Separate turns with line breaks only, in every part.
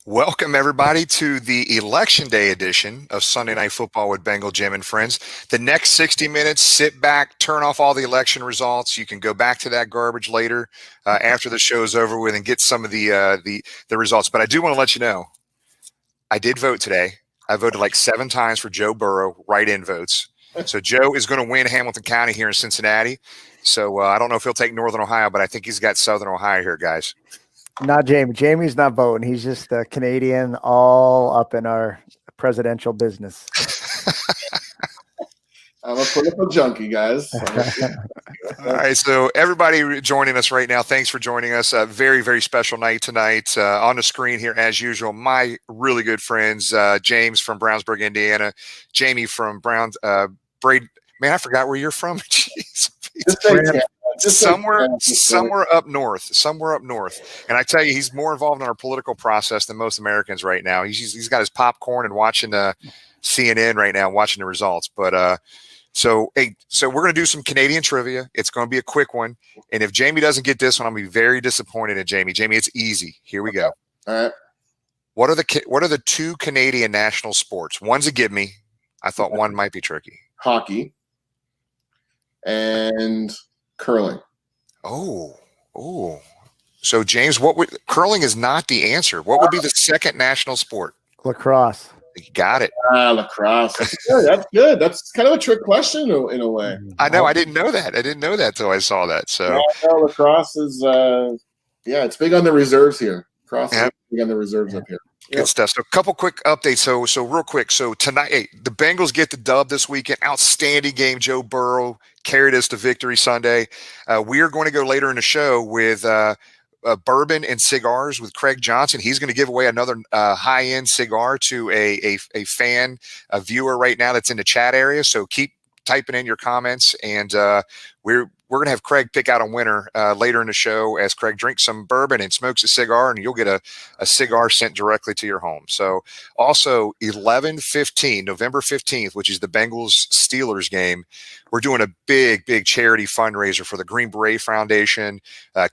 Welcome, everybody, to the Election Day edition of Sunday Night Football with Bengal Jim and Friends. The next 60 minutes, sit back, turn off all the election results. You can go back to that garbage later after the show's over with and get some of the results. But I do want to let you know, I did vote today. I voted like 7 times for Joe Burrow, write-in votes. So Joe is going to win Hamilton County here in Cincinnati. So I don't know if he'll take Northern Ohio, but I think he's got Southern Ohio here, guys.
Not Jamie. Jamie's not voting. He's just a Canadian, all up in our presidential business.
I'm a political junkie, guys.
All right, so everybody joining us right now, thanks for joining us. A very, very special night tonight. On the screen here, as usual, my really good friends, James from Brownsburg, Indiana, Jamie from Brown, man, I forgot where you're from. Jeez. Somewhere up north. And I tell you, he's more involved in our political process than most Americans right now. He's got his popcorn and watching CNN right now, watching the results. But so we're going to do some Canadian trivia. It's going to be a quick one. And if Jamie doesn't get this one, I'll be very disappointed in Jamie. Jamie, it's easy. Here we go.
All right.
What are the 2 Canadian national sports? One's a give me. I thought one might be tricky.
Hockey and curling.
Oh. So James, curling is not the answer. What would be the second national sport?
Lacrosse.
You got it.
Lacrosse. That's good. That's kind of a trick question in a way.
I know. I didn't know that. Till I saw that. So
lacrosse is it's big on the reserves here. Cross is big on the reserves up here.
Good stuff. So a couple quick updates. So real quick. So tonight, the Bengals get the dub this weekend. Outstanding game. Joe Burrow carried us to victory Sunday. We are going to go later in the show with bourbon and cigars with Craig Johnson. He's going to give away another high-end cigar to a fan, a viewer right now that's in the chat area. So keep typing in your comments, and we're going to have Craig pick out a winner later in the show as Craig drinks some bourbon and smokes a cigar, and you'll get a cigar sent directly to your home. So also 11/15, November 15th, which is the Bengals-Steelers game, we're doing a big charity fundraiser for the Green Beret Foundation,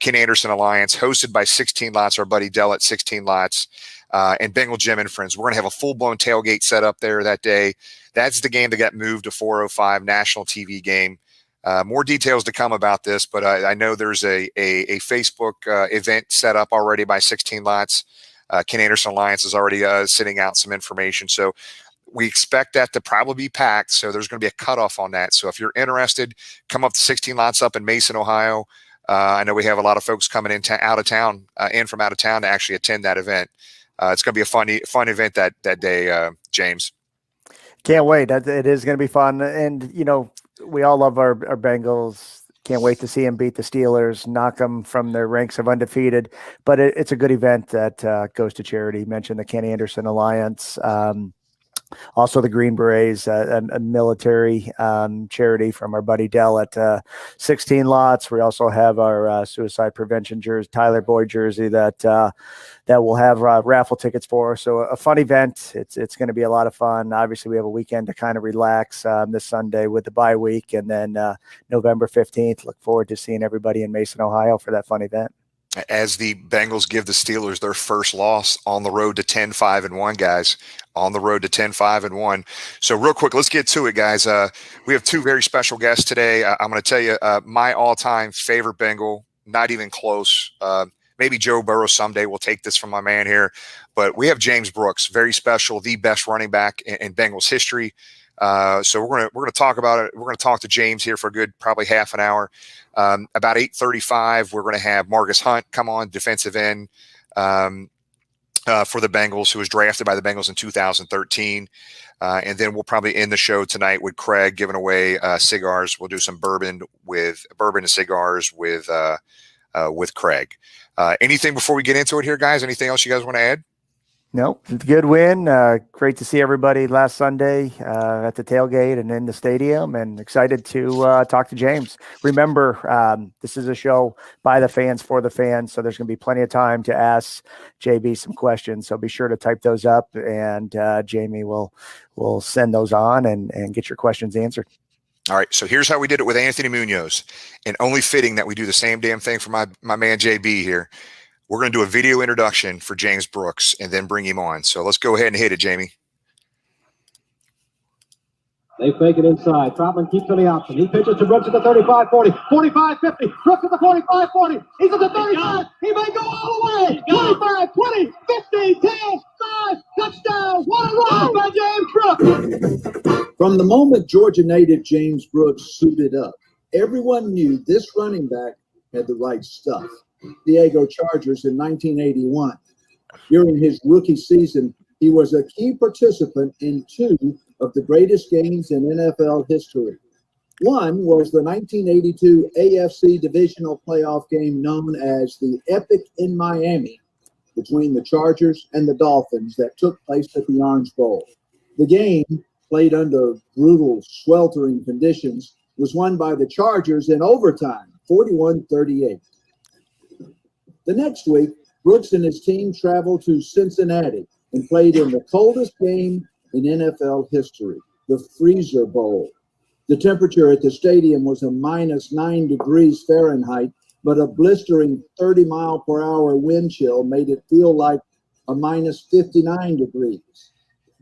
Ken Anderson Alliance, hosted by 16 Lots, our buddy Dell at 16 Lots, and Bengal Jim and Friends. We're going to have a full-blown tailgate set up there that day. That's the game that got moved to 4:05, national TV game. More details to come about this, but I know there's a Facebook event set up already by 16 Lots. Ken Anderson Alliance is already sending out some information. So we expect that to probably be packed. So there's going to be a cutoff on that. So if you're interested, come up to 16 Lots up in Mason, Ohio. I know we have a lot of folks coming in from out of town to actually attend that event. It's going to be a fun event that day, James.
Can't wait. It is going to be fun. And, we all love our Bengals. Can't wait to see them beat the Steelers, knock them from their ranks of undefeated. But it's a good event that goes to charity. You mentioned the Ken Anderson Alliance. Also, the Green Berets, a military charity from our buddy Dell at 16 Lots. We also have our suicide prevention jersey, Tyler Boyd jersey that we'll have raffle tickets for. So a fun event. It's going to be a lot of fun. Obviously, we have a weekend to kind of relax this Sunday with the bye week, and then November 15th. Look forward to seeing everybody in Mason, Ohio for that fun event.
As the Bengals give the Steelers their first loss on the road to 10-5-1, guys, on the road to 10-5-1. So real quick, let's get to it, guys. We have 2 very special guests today. I'm going to tell you my all-time favorite Bengal, not even close. Maybe Joe Burrow someday will take this from my man here, but we have James Brooks, very special, the best running back in Bengals history. So we're going to talk about it. We're going to talk to James here for a good probably half an hour. About 8:35, we're going to have Margus Hunt come on, defensive end for the Bengals, who was drafted by the Bengals in 2013. And then we'll probably end the show tonight with Craig giving away cigars. We'll do some bourbon and cigars with Craig. Anything before we get into it here, guys? Anything else you guys want to add?
No, it's a good win. Great to see everybody last Sunday at the tailgate and in the stadium, and excited to talk to James. Remember, this is a show by the fans for the fans, so there's going to be plenty of time to ask JB some questions. So be sure to type those up, and Jamie will send those on and get your questions answered.
All right, so here's how we did it with Anthony Munoz, and only fitting that we do the same damn thing for my man JB here. we're going to do a video introduction for James Brooks and then bring him on. So let's go ahead and hit it, Jamie.
They fake it inside. Troutman keeps on the option. He pitches to Brooks at the 35-40, 45-50. Brooks at the 45-40. He's at the 35. He may go all the way. 25, 20, 50, 10, 5. Touchdown. What a run by James Brooks.
From the moment Georgia native James Brooks suited up, everyone knew this running back had the right stuff. Diego Chargers in 1981. During his rookie season, he was a key participant in 2 of the greatest games in NFL history. One was the 1982 AFC divisional playoff game known as the Epic in Miami between the Chargers and the Dolphins that took place at the Orange Bowl. The game, played under brutal, sweltering conditions, was won by the Chargers in overtime, 41-38. The next week, Brooks and his team traveled to Cincinnati and played in the coldest game in NFL history, the Freezer Bowl. The temperature at the stadium was a -9 degrees Fahrenheit, but a blistering 30-mile-per-hour wind chill made it feel like a -59 degrees.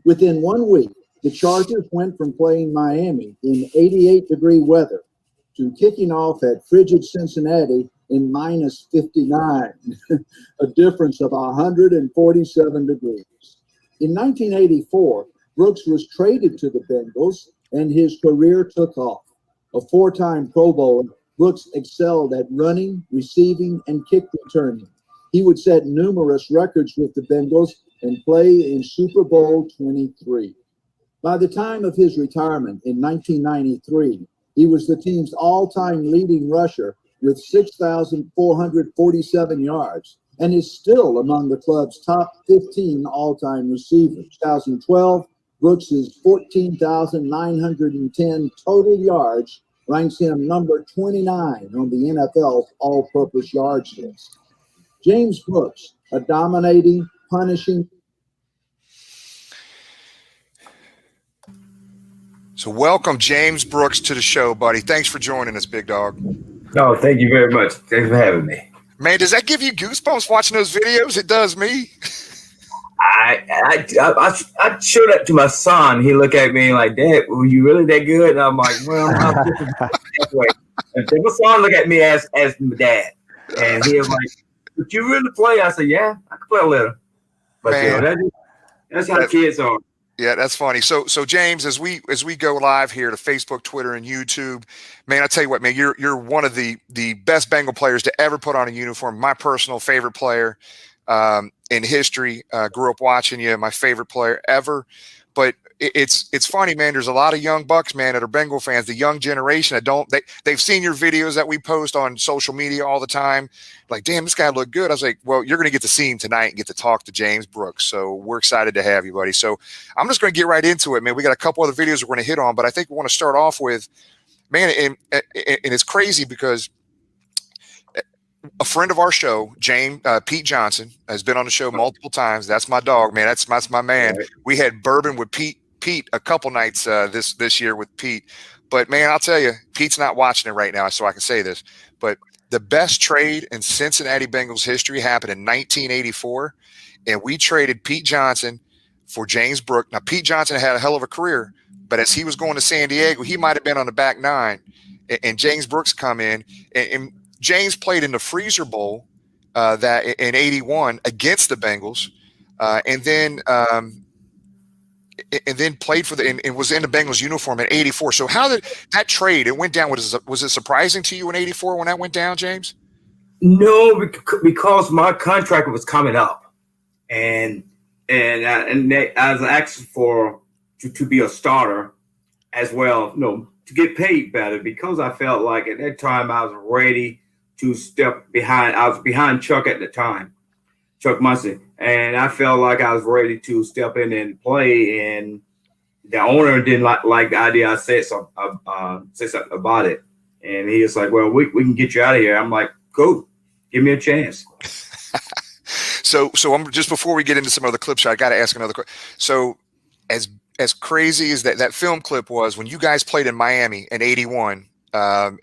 Within 1 week, the Chargers went from playing Miami in 88-degree weather to kicking off at frigid Cincinnati in -59, a difference of 147 degrees. In 1984, Brooks was traded to the Bengals, and his career took off. A 4-time Pro Bowler, Brooks excelled at running, receiving, and kick returning. He would set numerous records with the Bengals and play in Super Bowl 23. By the time of his retirement in 1993, he was the team's all-time leading rusher with 6,447 yards and is still among the club's top 15 all-time receivers. 2012, Brooks's 14,910 total yards ranks him number 29 on the NFL's all-purpose yards list. James Brooks, a dominating, punishing.
So welcome James Brooks to the show, buddy. Thanks for joining us, big dog.
No, thank you very much. Thanks for having me.
Man, does that give you goosebumps watching those videos? It does me.
I showed that to my son. He looked at me like, "Dad, were you really that good?" And I'm like, "Well, I'm halfway." And then my son looked at me as my dad, and he was like, "Did you really play?" I said, "Yeah, I can play a little." But that's how kids are.
Yeah, that's funny. So James, as we go live here to Facebook, Twitter, and YouTube, man, I tell you what, man, you're one of the best Bengal players to ever put on a uniform. My personal favorite player in history. Grew up watching you, my favorite player ever. But it's funny, man. There's a lot of young bucks, man, that are Bengal fans. The young generation that they've seen your videos that we post on social media all the time. Like, damn, this guy looked good. I was like, well, you're going to get to see him tonight and get to talk to James Brooks. So we're excited to have you, buddy. So I'm just going to get right into it, man. We got a couple other videos we're going to hit on, but I think we want to start off with, man, and it's crazy because a friend of our show, Pete Johnson, has been on the show multiple times. That's my dog, man. That's my man. We had bourbon with Pete a couple nights this year with Pete. But, man, I'll tell you, Pete's not watching it right now, so I can say this. But the best trade in Cincinnati Bengals history happened in 1984, and we traded Pete Johnson for James Brooks. Now, Pete Johnson had a hell of a career, but as he was going to San Diego, he might have been on the back nine, and James Brooks come in, and James played in the Freezer Bowl that in '81 against the Bengals, and then played for and was in the Bengals uniform in '84. So how did that trade? It went down. Was it surprising to you in '84 when that went down, James?
No, because my contract was coming up, and I was asked to be a starter as well. No, to get paid better, because I felt like at that time I was ready to step behind. I was behind Chuck at the time, Chuck Muncie, and I felt like I was ready to step in and play. And the owner didn't like the idea. I said something about it, and he was like, "Well, we can get you out of here." I'm like, "Go, give me a chance."
So I'm just before we get into some other clips, I got to ask another question. So as crazy as that film clip was, when you guys played in Miami in '81. And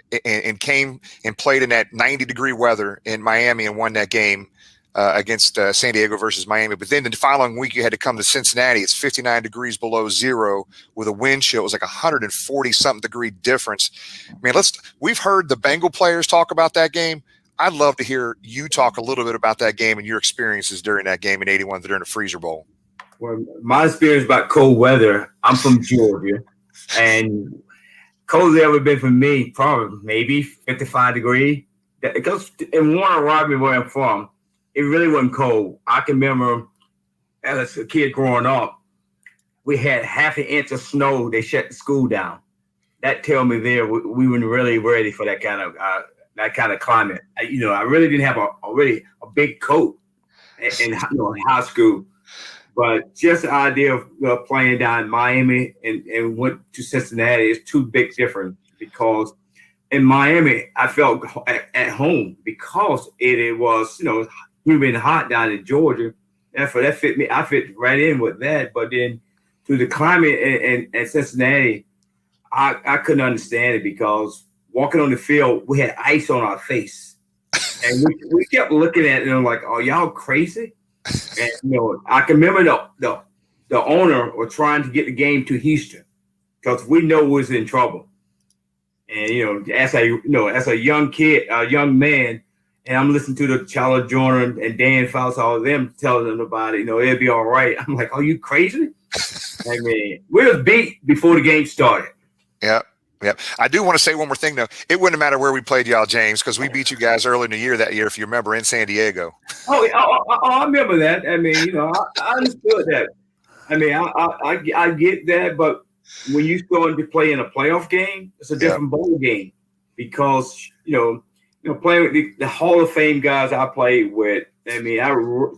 came and played in that 90-degree weather in Miami and won that game. against San Diego versus Miami. But then the following week, you had to come to Cincinnati. It's 59 degrees below zero with a wind chill. It was like 140-something degree difference. Man, we've heard the Bengal players talk about that game. I'd love to hear you talk a little bit about that game and your experiences during that game in '81 during the Freezer Bowl.
Well, my experience about cold weather, I'm from Georgia, and cold's ever been for me, probably maybe 55 degrees. Because in Warner Robin, where I'm from, it really wasn't cold. I can remember as a kid growing up, we had half an inch of snow. They shut the school down. That tell me there we weren't really ready for that kind of climate. I really didn't have a big coat in high school. But just the idea of playing down in Miami and went to Cincinnati is too big difference, because in Miami I felt at home because it was humid and hot down in Georgia. Therefore, that fit me. I fit right in with that. But then to the climate in Cincinnati, I couldn't understand it, because walking on the field, we had ice on our face, and we kept looking at it and like, "Are y'all crazy?" And I can remember the owner was trying to get the game to Houston because we know we was in trouble. And as a young kid, a young man, and I'm listening to the Joyner and Dan Fouts, all of them telling them about it. It'll be all right. I'm like, are you crazy? I mean, we was beat before the game started.
Yeah. Yeah, I do want to say one more thing, though. It wouldn't matter where we played y'all, James, because we beat you guys early in the year that year, if you remember, in San Diego.
I remember that. I mean, I understood that. I mean, I get that, but when you go into play in a playoff game, it's a different ball game, because playing with the Hall of Fame guys I played with. I mean,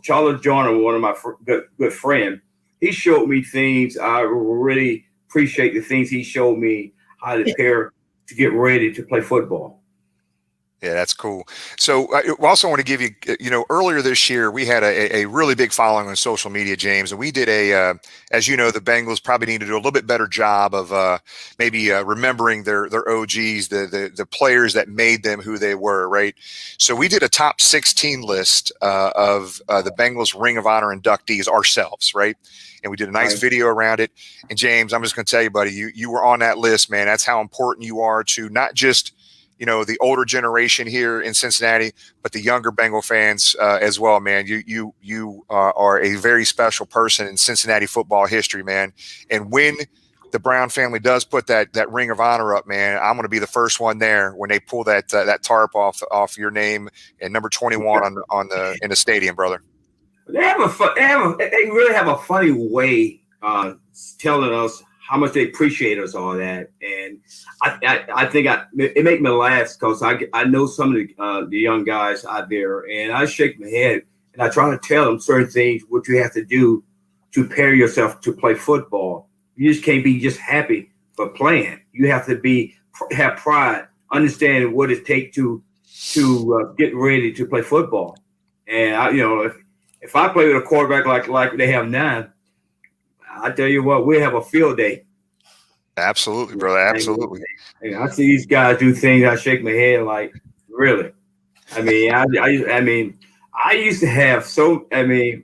Charles Joyner, one of my good friend, he showed me things. I really appreciate the things he showed me, how to prepare to get ready to play football.
Yeah, that's cool. So I also want to give you, earlier this year, we had a really big following on social media, James, and we did as you know, the Bengals probably need to do a little bit better job of maybe remembering their OGs, the players that made them who they were, right? So we did a top 16 list of the Bengals Ring of Honor inductees ourselves, right? And we did a nice video around it. And James, I'm just going to tell you, buddy, you were on that list, man. That's how important you are to not just the older generation here in Cincinnati, but the younger Bengal fans as well, man. You are a very special person in Cincinnati football history, man. And when the Brown family does put that Ring of Honor up, man, I'm going to be the first one there when they pull that tarp off your name and number 21 in the stadium, brother.
They really have a funny way telling us how much they appreciate us, all that. And I think it make me laugh, because I know some of the young guys out there, and I shake my head and I try to tell them certain things, what you have to do to prepare yourself to play football. You just can't be just happy for playing. You have to have pride, understanding what it takes to get ready to play football. And if I play with a quarterback like they have now, I tell you what, we have a field day.
Absolutely, brother. Absolutely.
And I see these guys do things. I shake my head like, really? I mean, I used to have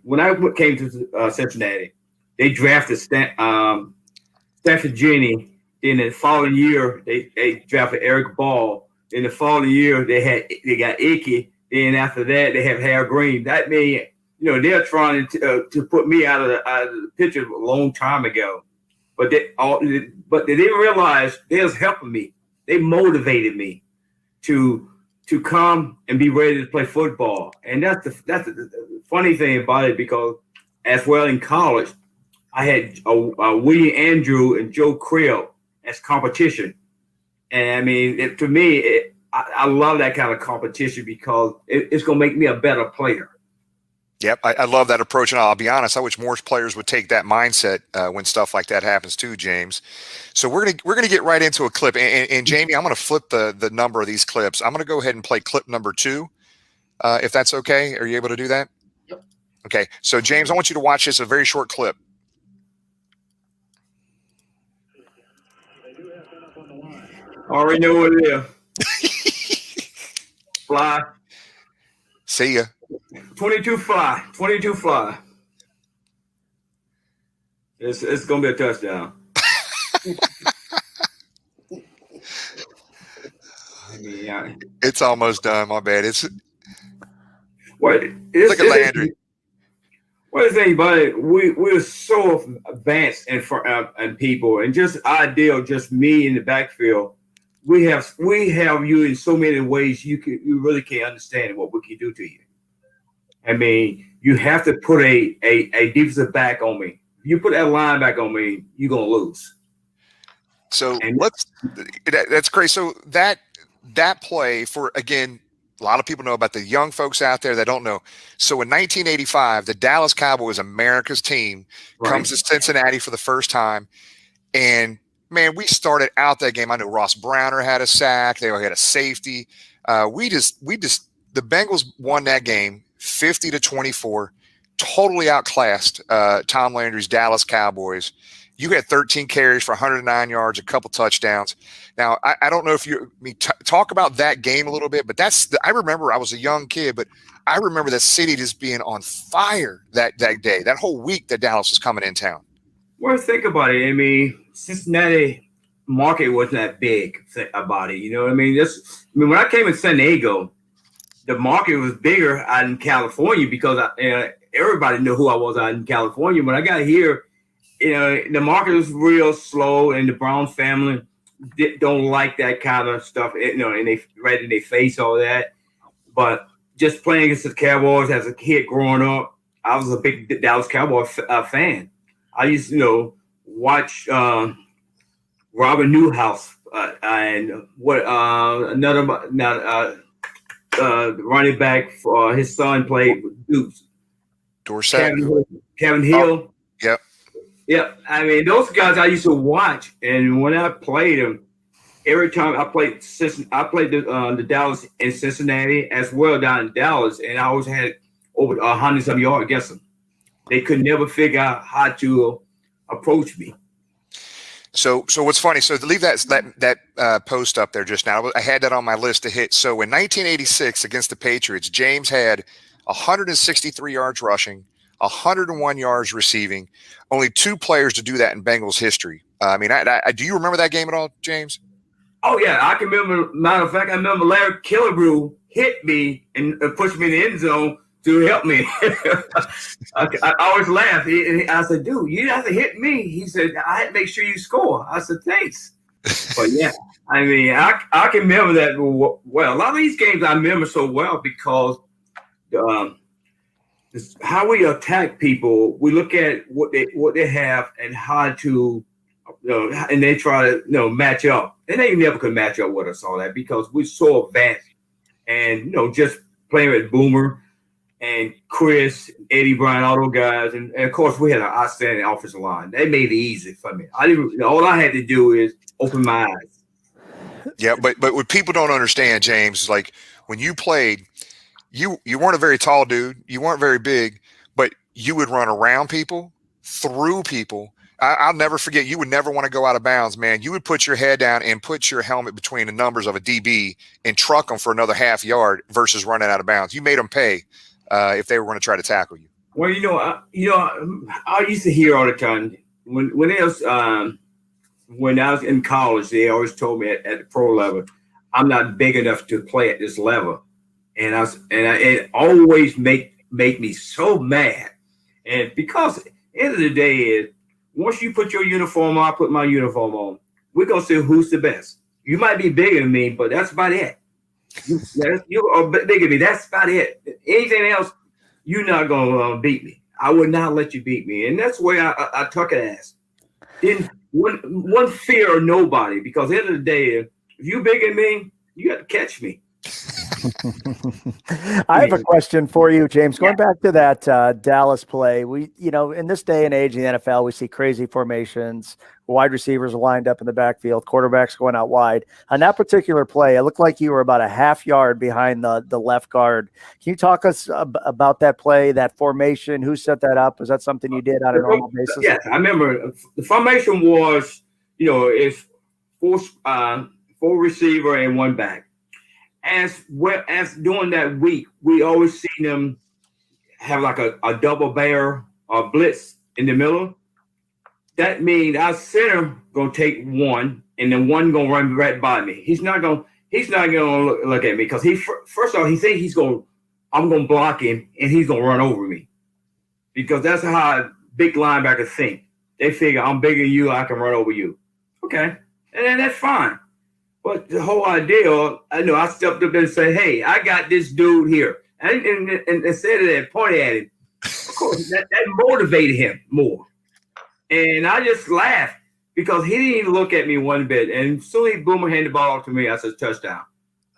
when I came to Cincinnati, they drafted Stanford Jenny. In the following year, they drafted Eric Ball. In the following year, they got Icky. Then after that, they have Harold Green. That means they're trying to put me out of the picture a long time ago, but they didn't realize they was helping me. They motivated me to come and be ready to play football. And that's the funny thing about it, because as well in college, I had William Andrew and Joe Creel as competition. And I mean, to me, I love that kind of competition, because it's going to make me a better player.
Yep, I love that approach, and I'll be honest, I wish more players would take that mindset when stuff like that happens too, James. So we're gonna get right into a clip, and Jamie, I'm gonna flip the number of these clips. I'm gonna go ahead and play clip number 2, if that's okay. Are you able to do that?
Yep.
Okay, so James, I want you to watch this, a very short clip.
Already know what it is. Fly.
See ya.
22 fly. It's gonna be a touchdown. I mean, yeah.
It's almost done. My bad. It's
What
look at Landry.
What is the thing about it? We're so advanced and people, and just ideal. Just me in the backfield. We have you in so many ways. You really can't understand what we can do to you. I mean, you have to put a defensive back on me. If you put that line back on me, you're gonna lose.
So that's great. So that play for, again, a lot of people know about the young folks out there that don't know. So in 1985, the Dallas Cowboys, America's team, comes to Cincinnati for the first time. And man, we started out that game. I know Ross Browner had a sack. They had a safety. The Bengals won that game 50-24, totally outclassed Tom Landry's Dallas Cowboys. You had 13 carries for 109 yards, a couple touchdowns. Now, I don't know if talk about that game a little bit, but I remember I was a young kid, but I remember the city just being on fire that day, that whole week that Dallas was coming in town.
Well, think about it. I mean, Cincinnati market wasn't that big about it. You know what I mean? When I came in San Diego, the market was bigger out in California because everybody knew who I was out in California. When I got here, the market was real slow, and the Brown family don't like that kind of stuff. And they right in their face all that. But just playing against the Cowboys as a kid growing up, I was a big Dallas Cowboy fan. I used to, watch Robin Newhouse and running back for his son played with Dukes.
Dorsett.
Kevin Hill.
Oh, yep.
Yeah, I mean, those guys I used to watch, and when I played them, every time I played the Dallas in Cincinnati as well down in Dallas, and I always had over 100-some yards against them. They could never figure out how to approach me.
So what's funny? So to leave that post up there just now, I had that on my list to hit. So in 1986 against the Patriots, James had 163 yards rushing, 101 yards receiving. Only 2 players to do that in Bengals history. I mean, do you remember that game at all, James?
Oh yeah, I can remember. Matter of fact, I remember Larry Killebrew hit me and pushed me in the end zone to help me. I always laugh. I said, "Dude, you have to hit me." He said, "I had to make sure you score." I said, "Thanks." But yeah, I mean, I can remember that well. A lot of these games I remember so well because how we attack people. We look at what they have and how to, and they try to match up. And they never could match up with us all that because we're so advanced. And just playing with Boomer and Chris, Eddie Bryan, all those guys, and of course we had an outstanding offensive line. They made it easy for me. All I had to do is open my eyes.
Yeah, but what people don't understand, James, is like when you played, you weren't a very tall dude, you weren't very big, but you would run around people, through people. I'll never forget. You would never want to go out of bounds, man. You would put your head down and put your helmet between the numbers of a DB and truck them for another half yard versus running out of bounds. You made them pay if they were going to try to tackle you.
Well, I used to hear all the time when I was in college, they always told me at the pro level, I'm not big enough to play at this level, and it always make me so mad. And because at the end of the day is, once you put your uniform on, I put my uniform on, we're going to see who's the best. You might be bigger than me, but that's about it. You are bigger than me. That's about it. Anything else, you're not going to beat me. I would not let you beat me. And that's the way I took it as. Didn't one fear of nobody, because at the end of the day, if you're bigger than me, you got to catch me.
I have a question for you, James. Going back to that Dallas play, we, in this day and age in the NFL, we see crazy formations, wide receivers lined up in the backfield, quarterbacks going out wide. On that particular play, it looked like you were about a half yard behind the left guard. Can you talk us about that play, that formation? Who set that up? Was that something you did on a normal basis?
Yes, I remember the formation was, it's four receiver and one back. As well as during that week, we always seen them have like a double bear or blitz in the middle, that means our center gonna take one, and then one gonna run right by me. He's not gonna look at me because first of all he thinks I'm gonna block him and he's gonna run over me, because that's how big linebackers think. They figure I'm bigger than you, I can run over you. Okay, and that's fine. But the whole idea, I stepped up there and said, "Hey, I got this dude here," and instead of that, pointed at him. Of course, that motivated him more. And I just laughed because he didn't even look at me one bit. And soon he handed the ball off to me. I said, touchdown.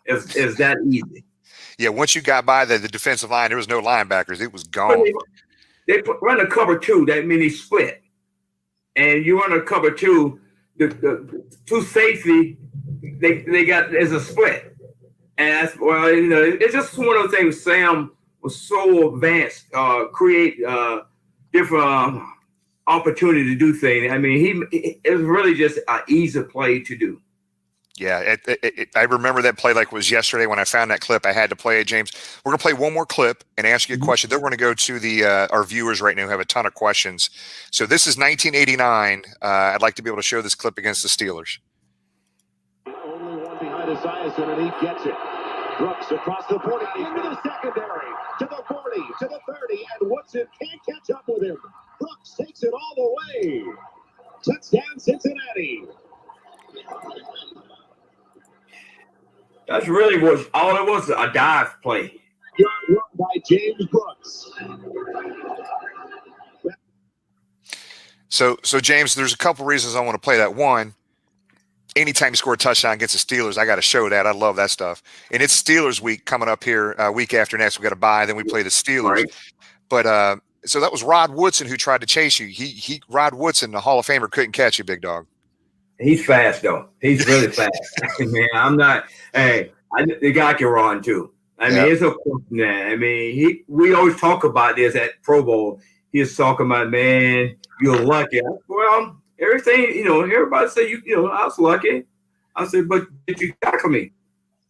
It's that easy.
Yeah, once you got by the defensive line, there was no linebackers. It was gone.
They run a cover two. That means he split. And you run a cover two, the two safety, there's a split. And that's, it's just one of the things. Sam was so advanced, create different opportunity to do things. I mean, it was really just an easy play to do.
Yeah, I remember that play like it was yesterday when I found that clip. I had to play it, James. We're going to play one more clip and ask you a question. Then we're going to go to the our viewers right now who have a ton of questions. So this is 1989. I'd like to be able to show this clip against the Steelers.
Only one behind his eyes underneath gets it. Brooks across the 40, into the secondary, to the 40, to the 30, and Woodson can't catch up with him. Brooks takes it all the way. Touchdown, Cincinnati.
That's really all it was, a dive play.
Run by James Brooks.
So James, there's a couple reasons I want to play that. One, anytime you score a touchdown against the Steelers, I got to show that. I love that stuff. And it's Steelers week coming up here, week after next. We got to bye, then we play the Steelers.
Right.
But so that was Rod Woodson who tried to chase you. Rod Woodson, the Hall of Famer, couldn't catch you, big dog.
He's fast though. He's really fast. Man, I'm not. Hey, the guy can run too. I mean, it's a question that. I mean, we always talk about this at Pro Bowl. He's talking about, man, you're lucky. Well, everything, everybody say I was lucky. I said, but did you tackle me?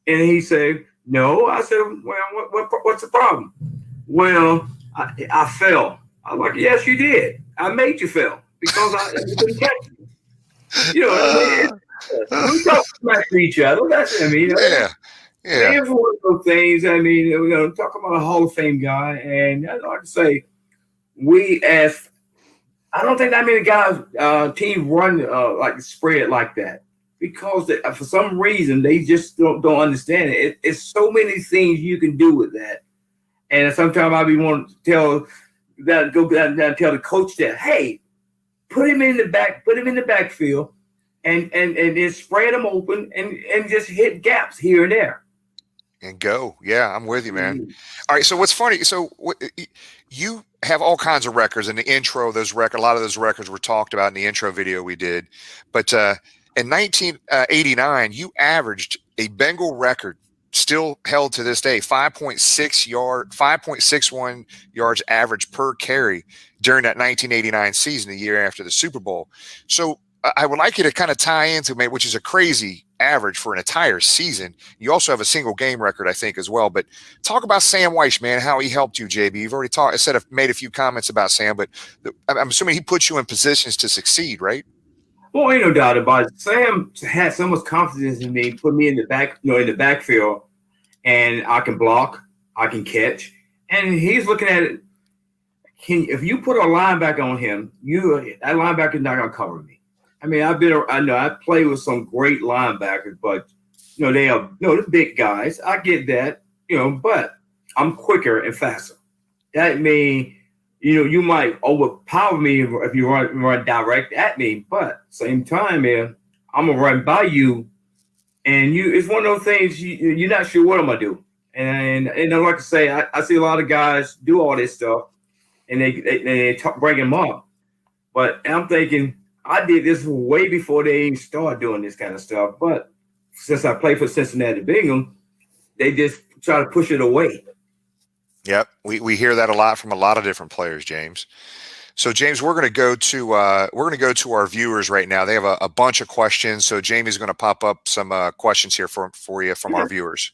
And he said, no. I said, well, what's the problem? Well, I fell. I'm like, yes, you did. I made you fail because I couldn't catch you. We don't smash each other. That's
Yeah.
It's one of those things. I mean, we're talking about a Hall of Fame guy, and I'd like to say, I don't think that many guys team run like spread like that, because for some reason they just don't understand it. It's so many things you can do with that, and sometimes I be wanting to tell the coach that, hey, put him in the backfield, and then spread them open and just hit gaps here and there.
And go. Yeah, I'm with you, man. Mm-hmm. All right. So what's funny? So you have all kinds of records in the intro. A lot of those records were talked about in the intro video we did. But in 1989, you averaged a Bengal record, still held to this day, 5.61 yards average per carry during that 1989 season, the year after the Super Bowl. So I would like you to kind of tie into, which is a crazy average for an entire season. You also have a single game record, I think, as well. But talk about Sam Weish, man, how he helped you, JB. You've already made a few comments about Sam, but I'm assuming he put you in positions to succeed, right?
Well, ain't no doubt about it. Sam had so much confidence in me, put me in the backfield, and I can block, I can catch, and he's looking at it. If you put a linebacker on him, that linebacker is not gonna cover me. I mean, I played with some great linebackers, but they are the big guys. I get that, but I'm quicker and faster. That means you might overpower me if you run direct at me, but same time, man, I'm gonna run by you, and it's one of those things you're not sure what I'm gonna do. And like I say, I see a lot of guys do all this stuff, and they bring him up, but I'm thinking, I did this way before they even started doing this kind of stuff. But since I played for Cincinnati Bengals, they just try to push it away.
Yep, we hear that a lot from a lot of different players, James. So, James, we're going to go to our viewers right now. They have a bunch of questions. So, Jamie's going to pop up some questions here for you from our viewers.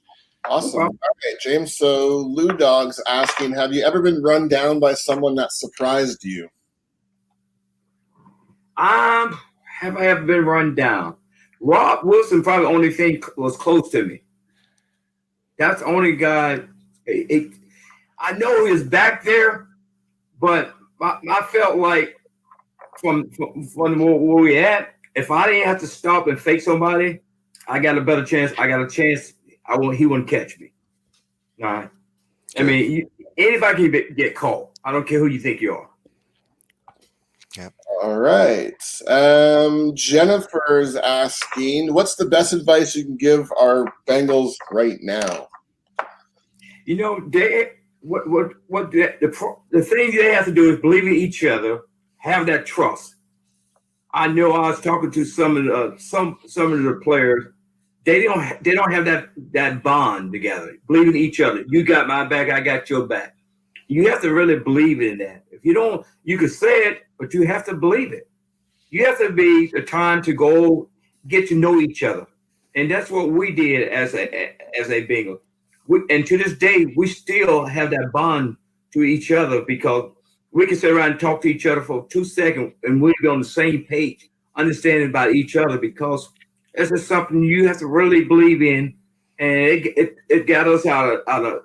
Awesome. All right, James. So Lou Dog's asking, have you ever been run down by someone that surprised you?
Have I ever been run down? Rob Wilson probably the only thing was close to me. That's the only guy. I know he was back there, but I felt like from where we at, if I didn't have to stop and fake somebody, I got a better chance. I got a chance. He wouldn't catch me. All right. I mean, anybody can get caught. I don't care who you think you are.
Yep.
All right. Jennifer's asking, what's the best advice you can give our Bengals right now?
You know, the thing they have to do is believe in each other, have that trust. I know I was talking to some of the players. They don't have that bond together. Believe in each other. You got my back, I got your back. You have to really believe in that. If you don't, you can say it, but you have to believe it. You have to be the time to go get to know each other, and that's what we did as a Bengal. And to this day, we still have that bond to each other because we can sit around and talk to each other for 2 seconds, and we'll be on the same page, understanding about each other because this is something you have to really believe in, and it got us out of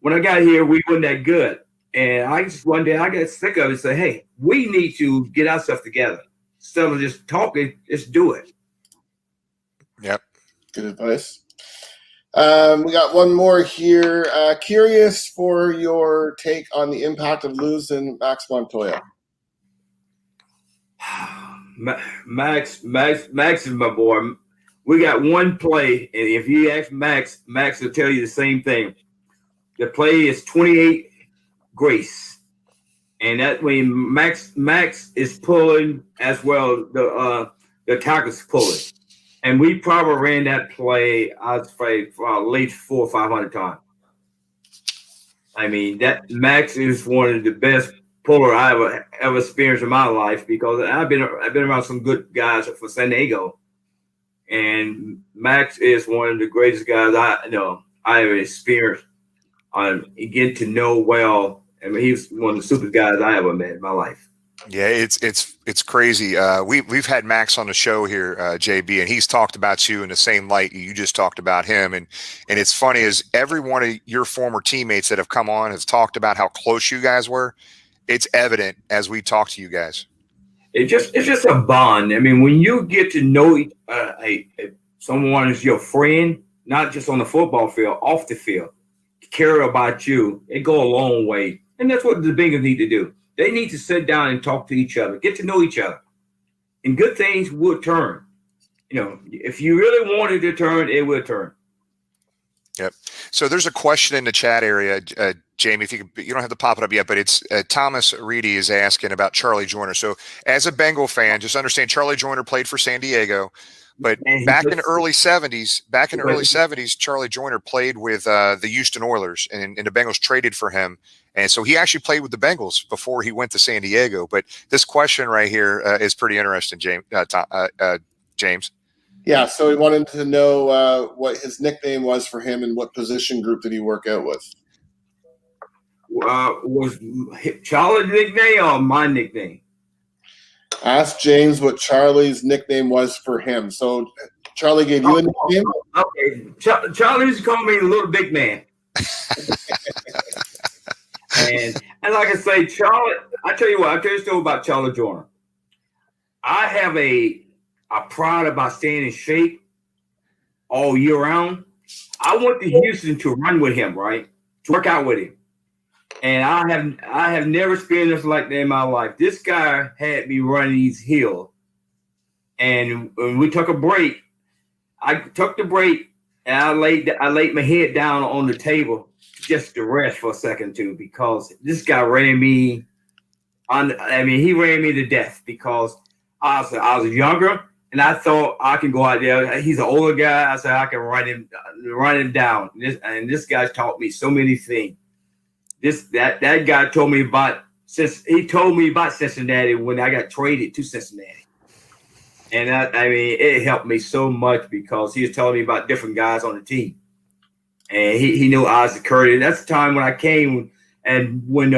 when I got here, we weren't that good. And one day I got sick of it and said, hey, we need to get ourselves together. Instead of just talking, just do it.
Yep.
Good advice. We got one more here. Curious for your take on the impact of losing Max Montoya.
Max is my boy. We got one play, and if you ask Max will tell you the same thing. The play is 28 grace, and that when Max is pulling as well, the Tigers pulling, and we probably ran that play I'd say for at least 400 or 500 times. I mean, that Max is one of the best puller I ever experienced in my life because I've been around some good guys for San Diego, and Max is one of the greatest guys I ever experienced. Get to know well. I mean, he's one of the super guys I ever met in my life.
Yeah, it's crazy. We've had Max on the show here, JB, and he's talked about you in the same light you just talked about him. And it's funny is every one of your former teammates that have come on has talked about how close you guys were. It's evident as we talk to you guys.
It's just a bond. I mean, when you get to know someone as your friend, not just on the football field, off the field, care about you, it go a long way. And that's what the Bengals need to do. They need to sit down and talk to each other, get to know each other. And good things will turn. If you really wanted to turn, it will turn.
Yep. So there's a question in the chat area, Jamie, if you don't have to pop it up yet, but it's Thomas Reedy is asking about Charlie Joyner. So as a Bengal fan, just understand Charlie Joyner played for San Diego. But back in the early 70s, Charlie Joyner played with the Houston Oilers, and the Bengals traded for him. And so he actually played with the Bengals before he went to San Diego. But this question right here is pretty interesting, James.
Yeah, so he wanted to know what his nickname was for him and what position group did he work out with?
Was Charlie's nickname or my nickname?
Ask James what Charlie's nickname was for him. So Charlie gave you a nickname?
Okay. Charlie used to call me the little big man. and like I say, Charlie, I'll tell you a story about Charlie Joyner. I have a pride about staying in shape all year round. I went to Houston to run with him, right? To work out with him. And I have never experienced like that in my life. This guy had me running these hills. And when we took a break, I took the break and I laid my head down on the table just to rest for a second too, because this guy ran me he ran me to death because I was younger and I thought I can go out there. He's an older guy. I said I can run him down. This guy taught me so many things. That guy told me about Cincinnati when I got traded to Cincinnati. And I mean, it helped me so much because he was telling me about different guys on the team. And he knew Isaac Curry. And that's the time when I came, and when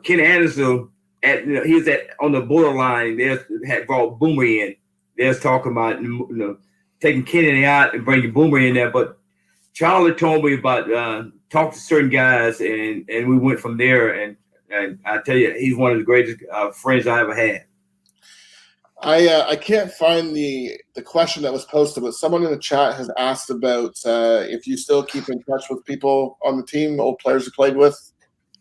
Ken Anderson, he was on the borderline, they had brought Boomer in. They was talking about taking Kenny out and bringing Boomer in there. But Charlie told me about talk to certain guys, and we went from there. And I tell you, he's one of the greatest friends I ever had.
I can't find the question that was posted, but someone in the chat has asked about if you still keep in touch with people on the team, old players you played with,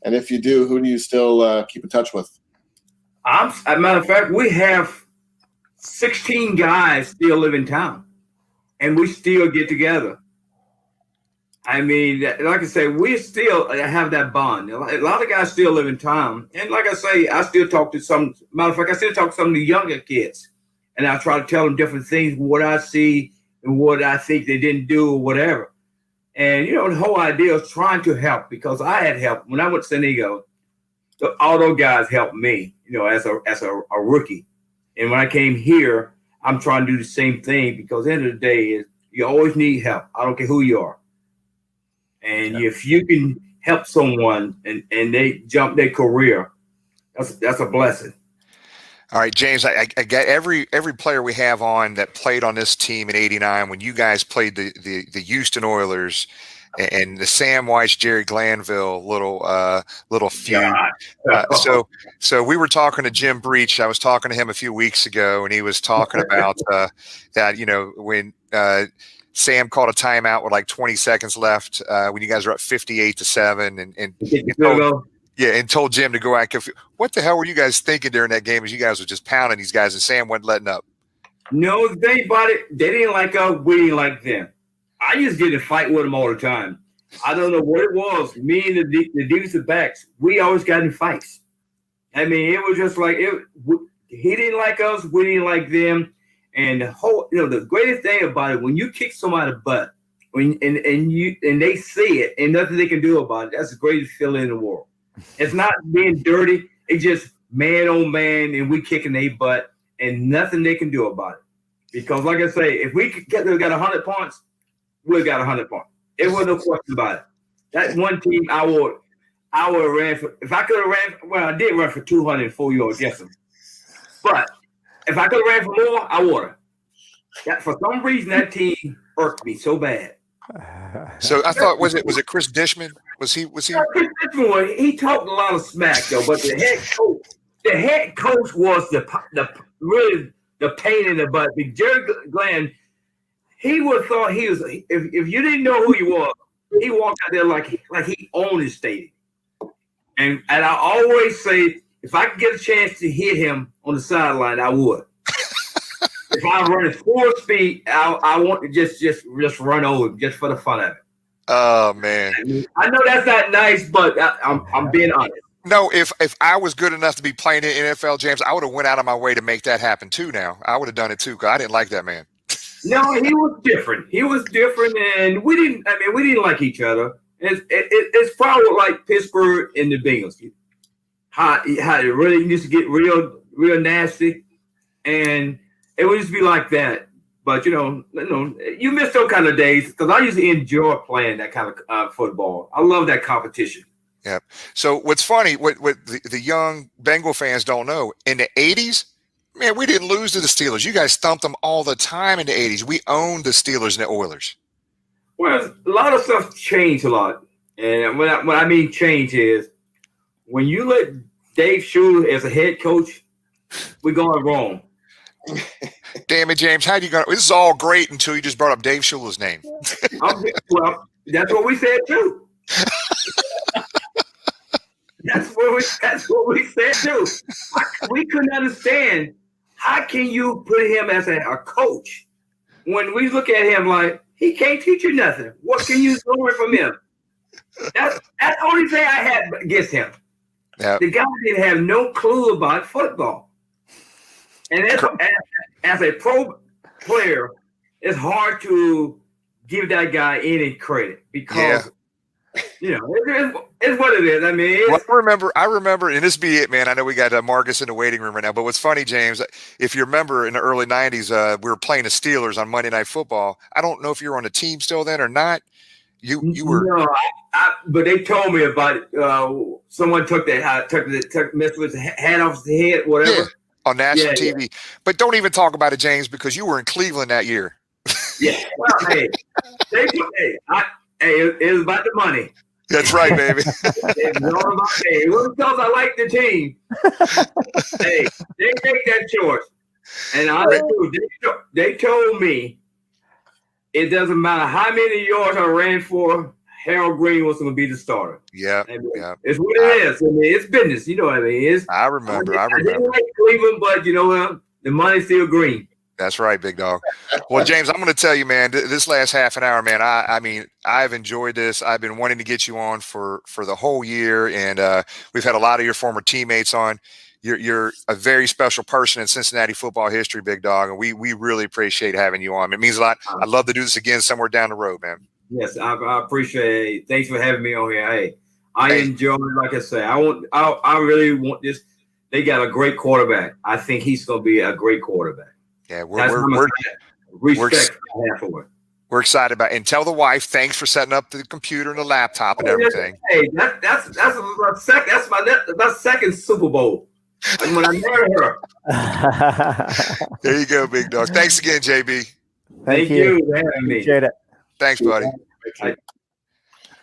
and if you do, who do you still keep in touch with?
As a matter of fact, we have 16 guys still live in town, and we still get together. I mean, like I say, we still have that bond. A lot of guys still live in town. And like I say, I still talk to some, matter of fact, I still talk to some of the younger kids. And I try to tell them different things, what I see and what I think they didn't do or whatever. And, the whole idea is trying to help, because I had help. When I went to San Diego, all those guys helped me, as a rookie. And when I came here, I'm trying to do the same thing, because at the end of the day, you always need help. I don't care who you are. And if you can help someone and they jump their career, that's a blessing.
All right, James, I got every player we have on that played on this team in '89 when you guys played the Houston Oilers and the Sam Weiss, Jerry Glanville little feud. So we were talking to Jim Breach. I was talking to him a few weeks ago, and he was talking about that, when Sam called a timeout with like 20 seconds left when you guys were up 58-7, and told Jim to go out. What the hell were you guys thinking during that game as you guys were just pounding these guys and Sam wasn't letting up?
No, they bought it. They didn't like us. We didn't like them. I just get to fight with them all the time. I don't know what it was. Me and the defensive backs, we always got in fights. I mean, it was just like he didn't like us. We didn't like them. And the whole, the greatest thing about it, when you kick somebody's butt, and they see it and nothing they can do about it, that's the greatest feeling in the world. It's not being dirty. It's just man on man, and we kicking their butt, and nothing they can do about it. Because, like I say, if we got 100 points, we got 100 points. There was no question about it. That one team, I would have ran for. If I could have ran, well, I did run for 204 yards, yes, but if I could have ran for more, I would have. For some reason, that team irked me so bad.
So I thought, was it Chris Dishman? Was he?
Chris Dishman, he talked a lot of smack though, but the head coach was really the pain in the butt. Jerry Glenn, he would have thought he was. If you didn't know who he was, he walked out there like he owned his stadium. And I always say, if I could get a chance to hit him on the sideline, I would. If I run at full speed, I want to just run over him just for the fun of it.
Oh man!
I know that's not nice, but I'm being honest.
No, if I was good enough to be playing in NFL, James, I would have went out of my way to make that happen too. Now I would have done it too, because I didn't like that man.
No, he was different. He was different, and we didn't like each other. It's probably like Pittsburgh and the Bengals. How it really used to get real nasty, and it would just be like that. But you miss those kind of days, because I used to enjoy playing that kind of football. I love that competition.
Yeah. So what's funny, what the young Bengal fans don't know, in the '80s, man, we didn't lose to the Steelers. You guys thumped them all the time in the '80s. We owned the Steelers and the Oilers.
Well, a lot of stuff changed a lot, and what I mean change is when you let Dave Schuler as a head coach, we're going wrong.
Damn it, James! How you going? This is all great until you just brought up Dave Schuler's name.
Well, that's what we said too. That's what we said too. We couldn't understand, how can you put him as a coach when we look at him like he can't teach you nothing? What can you learn from him? That's the only thing I had against him. Yep. The guy didn't have no clue about football. And as a pro player, it's hard to give that guy any credit, because It's what it is. I mean,
Well, I remember, and this be it, man. I know we got Margus in the waiting room right now, but what's funny, James, if you remember in the early 90s, we were playing the Steelers on Monday Night Football. I don't know if you were on the team still then or not. You were.
No, but they told me about it. Someone took messed with his hat off his head, whatever.
Yeah, on national TV.
Yeah.
But don't even talk about it, James, because you were in Cleveland that year.
Yeah. Well, hey, it was about the money.
That's right, baby.
It's all about me. It wasn't because I like the team. Hey, they make that choice. And they told me it doesn't matter how many yards I ran for, Harold Green was going to be the starter.
Yeah,
yeah. It's what it is. I mean, it's business. You know what I mean?
I remember.
I didn't like Cleveland, but you know what? The money's still green.
That's right, big dog. Well, James, I'm going to tell you, man, this last half an hour, man, I mean, I've enjoyed this. I've been wanting to get you on for the whole year, and we've had a lot of your former teammates on. You're a very special person in Cincinnati football history, big dog, and we really appreciate having you on. It means a lot. I'd love to do this again somewhere down the road, man.
Yes, I appreciate it. Thanks for having me on here. Hey, I enjoy it. Like I say, I really want this. They got a great quarterback. I think he's going to be a great quarterback.
Yeah, we're excited about it. And tell the wife thanks for setting up the computer and the laptop and everything.
Hey, that's my second Super Bowl. When I married her.
There you go, big dog. Thanks again, JB.
Thank you for having me.
Appreciate it.
Thanks, buddy.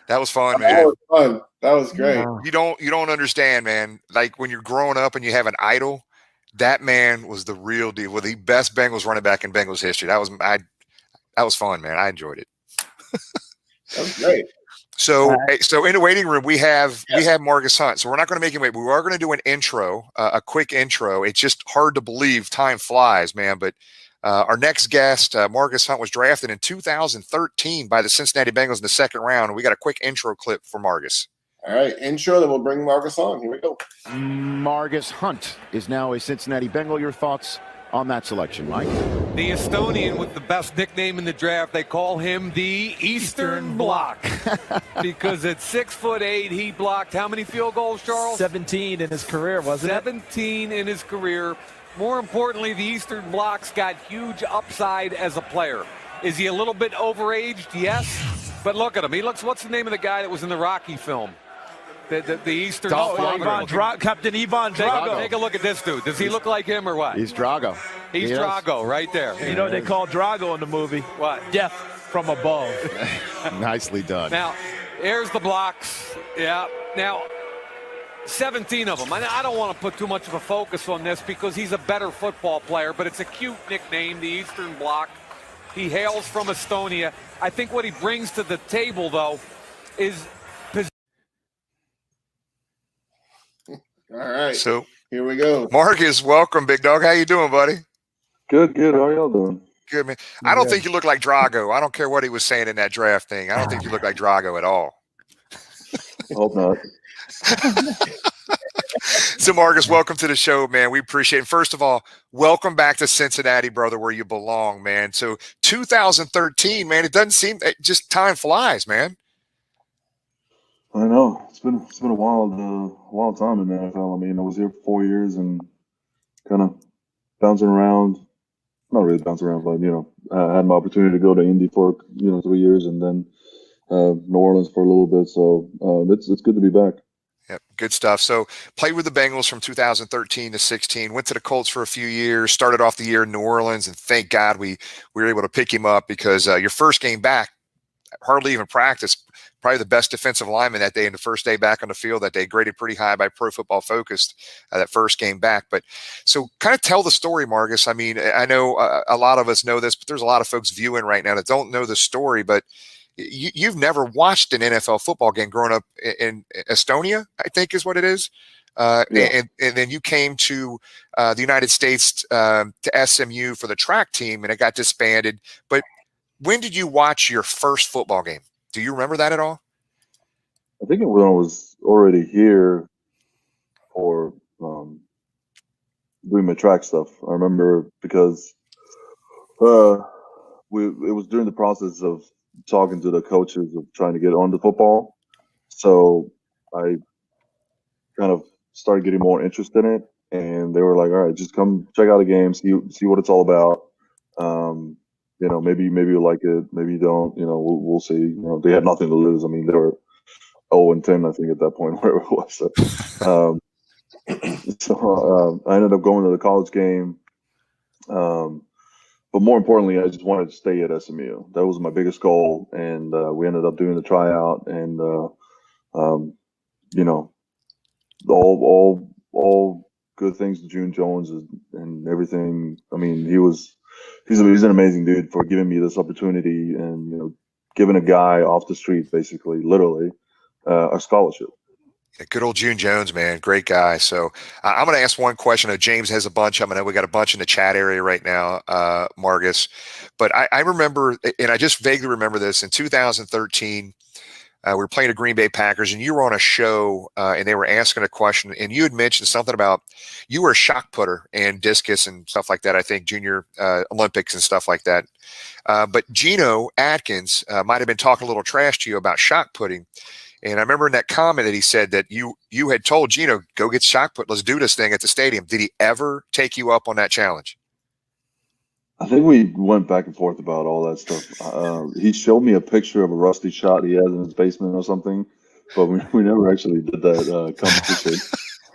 That was fun, man.
That was fun. That was great.
You don't understand, man. Like when you're growing up and you have an idol, that man was the real deal. Well, the best Bengals running back in Bengals history. That was fun, man. I enjoyed it.
That was great.
So in the waiting room, we have Margus Hunt. So we're not going to make him wait. We are going to do an intro, a quick intro. It's just hard to believe. Time flies, man. But our next guest, Margus Hunt, was drafted in 2013 by the Cincinnati Bengals in the second round. And we got a quick intro clip for Margus.
All right, intro, then we'll bring Margus on. Here we go.
Margus Hunt is now a Cincinnati Bengal. Your thoughts on that selection, Mike?
The Estonian with the best nickname in the draft. They call him the Eastern Bloc because at 6'8", he blocked how many field goals, Charles?
17 in his career, wasn't
17 in his career. More importantly, the Eastern Bloc's got huge upside as a player. Is he a little bit overaged? Yes. But look at him. He looks, what's the name of the guy that was in the Rocky film? The Eastern
Captain Ivan Drago.
Take a look at this dude. Does he look like him or what?
He's Drago.
He's Drago right there.
You know what they call Drago in the movie?
What?
Death from above.
Nicely done.
Now, here's the blocks. Yeah. Now, 17 of them. I don't want to put too much of a focus on this because he's a better football player, but it's a cute nickname, the Eastern Bloc. He hails from Estonia. I think what he brings to the table, though, is
All right.
So
here we go.
Margus, welcome, big dog. How you doing, buddy?
Good. How y'all doing?
Good, man. I don't think you look like Drago. I don't care what he was saying in that draft thing. I don't think you look like Drago at all.
I hope not.
So, Margus, welcome to the show, man. We appreciate it. First of all, welcome back to Cincinnati, brother, where you belong, man. So 2013, man, it doesn't seem – just time flies, man.
I know. It's been a wild time in the NFL. I mean, I was here for 4 years and kind of bouncing around. Not really bouncing around, but, I had my opportunity to go to Indy for, 3 years and then New Orleans for a little bit. So it's good to be back.
Yep, good stuff. So played with the Bengals from 2013 to 16, went to the Colts for a few years, started off the year in New Orleans, and thank God we were able to pick him up because your first game back, hardly even practiced, probably the best defensive lineman that day and the first day back on the field that day, graded pretty high by Pro Football Focus that first game back. But so kind of tell the story, Margus. I mean, I know a lot of us know this, but there's a lot of folks viewing right now that don't know the story, but you've never watched an NFL football game growing up in Estonia, I think is what it is. And then you came to the United States to SMU for the track team and it got disbanded. But when did you watch your first football game? Do you remember that at all?
I think when I was already here for doing my track stuff. I remember because it was during the process of talking to the coaches of trying to get on the football. So I kind of started getting more interested in it, and they were like, "All right, just come check out a game, see what it's all about. Maybe you like it, maybe you don't. We'll see." They had nothing to lose. I mean, they were 0-10, I think, at that point, where it was. So I ended up going to the college game. But more importantly, I just wanted to stay at SMU. That was my biggest goal, and we ended up doing the tryout, and you know, all good things to June Jones and everything. I mean, he's an amazing dude for giving me this opportunity and giving a guy off the street, basically, literally, a scholarship.
Good old June Jones, man. Great guy. So I'm going to ask one question. I know James has a bunch. I know we got a bunch in the chat area right now, Margus. But I remember, and I just vaguely remember this, in 2013, we were playing the Green Bay Packers, and you were on a show, and they were asking a question, and you had mentioned something about you were a shot putter and discus and stuff like that, I think, junior Olympics and stuff like that. But Geno Atkins might have been talking a little trash to you about shot putting. And I remember in that comment that he said that you had told Geno, go get shot put. Let's do this thing at the stadium. Did he ever take you up on that challenge?
I think we went back and forth about all that stuff. He showed me a picture of a rusty shot he has in his basement or something, but we never actually did that competition.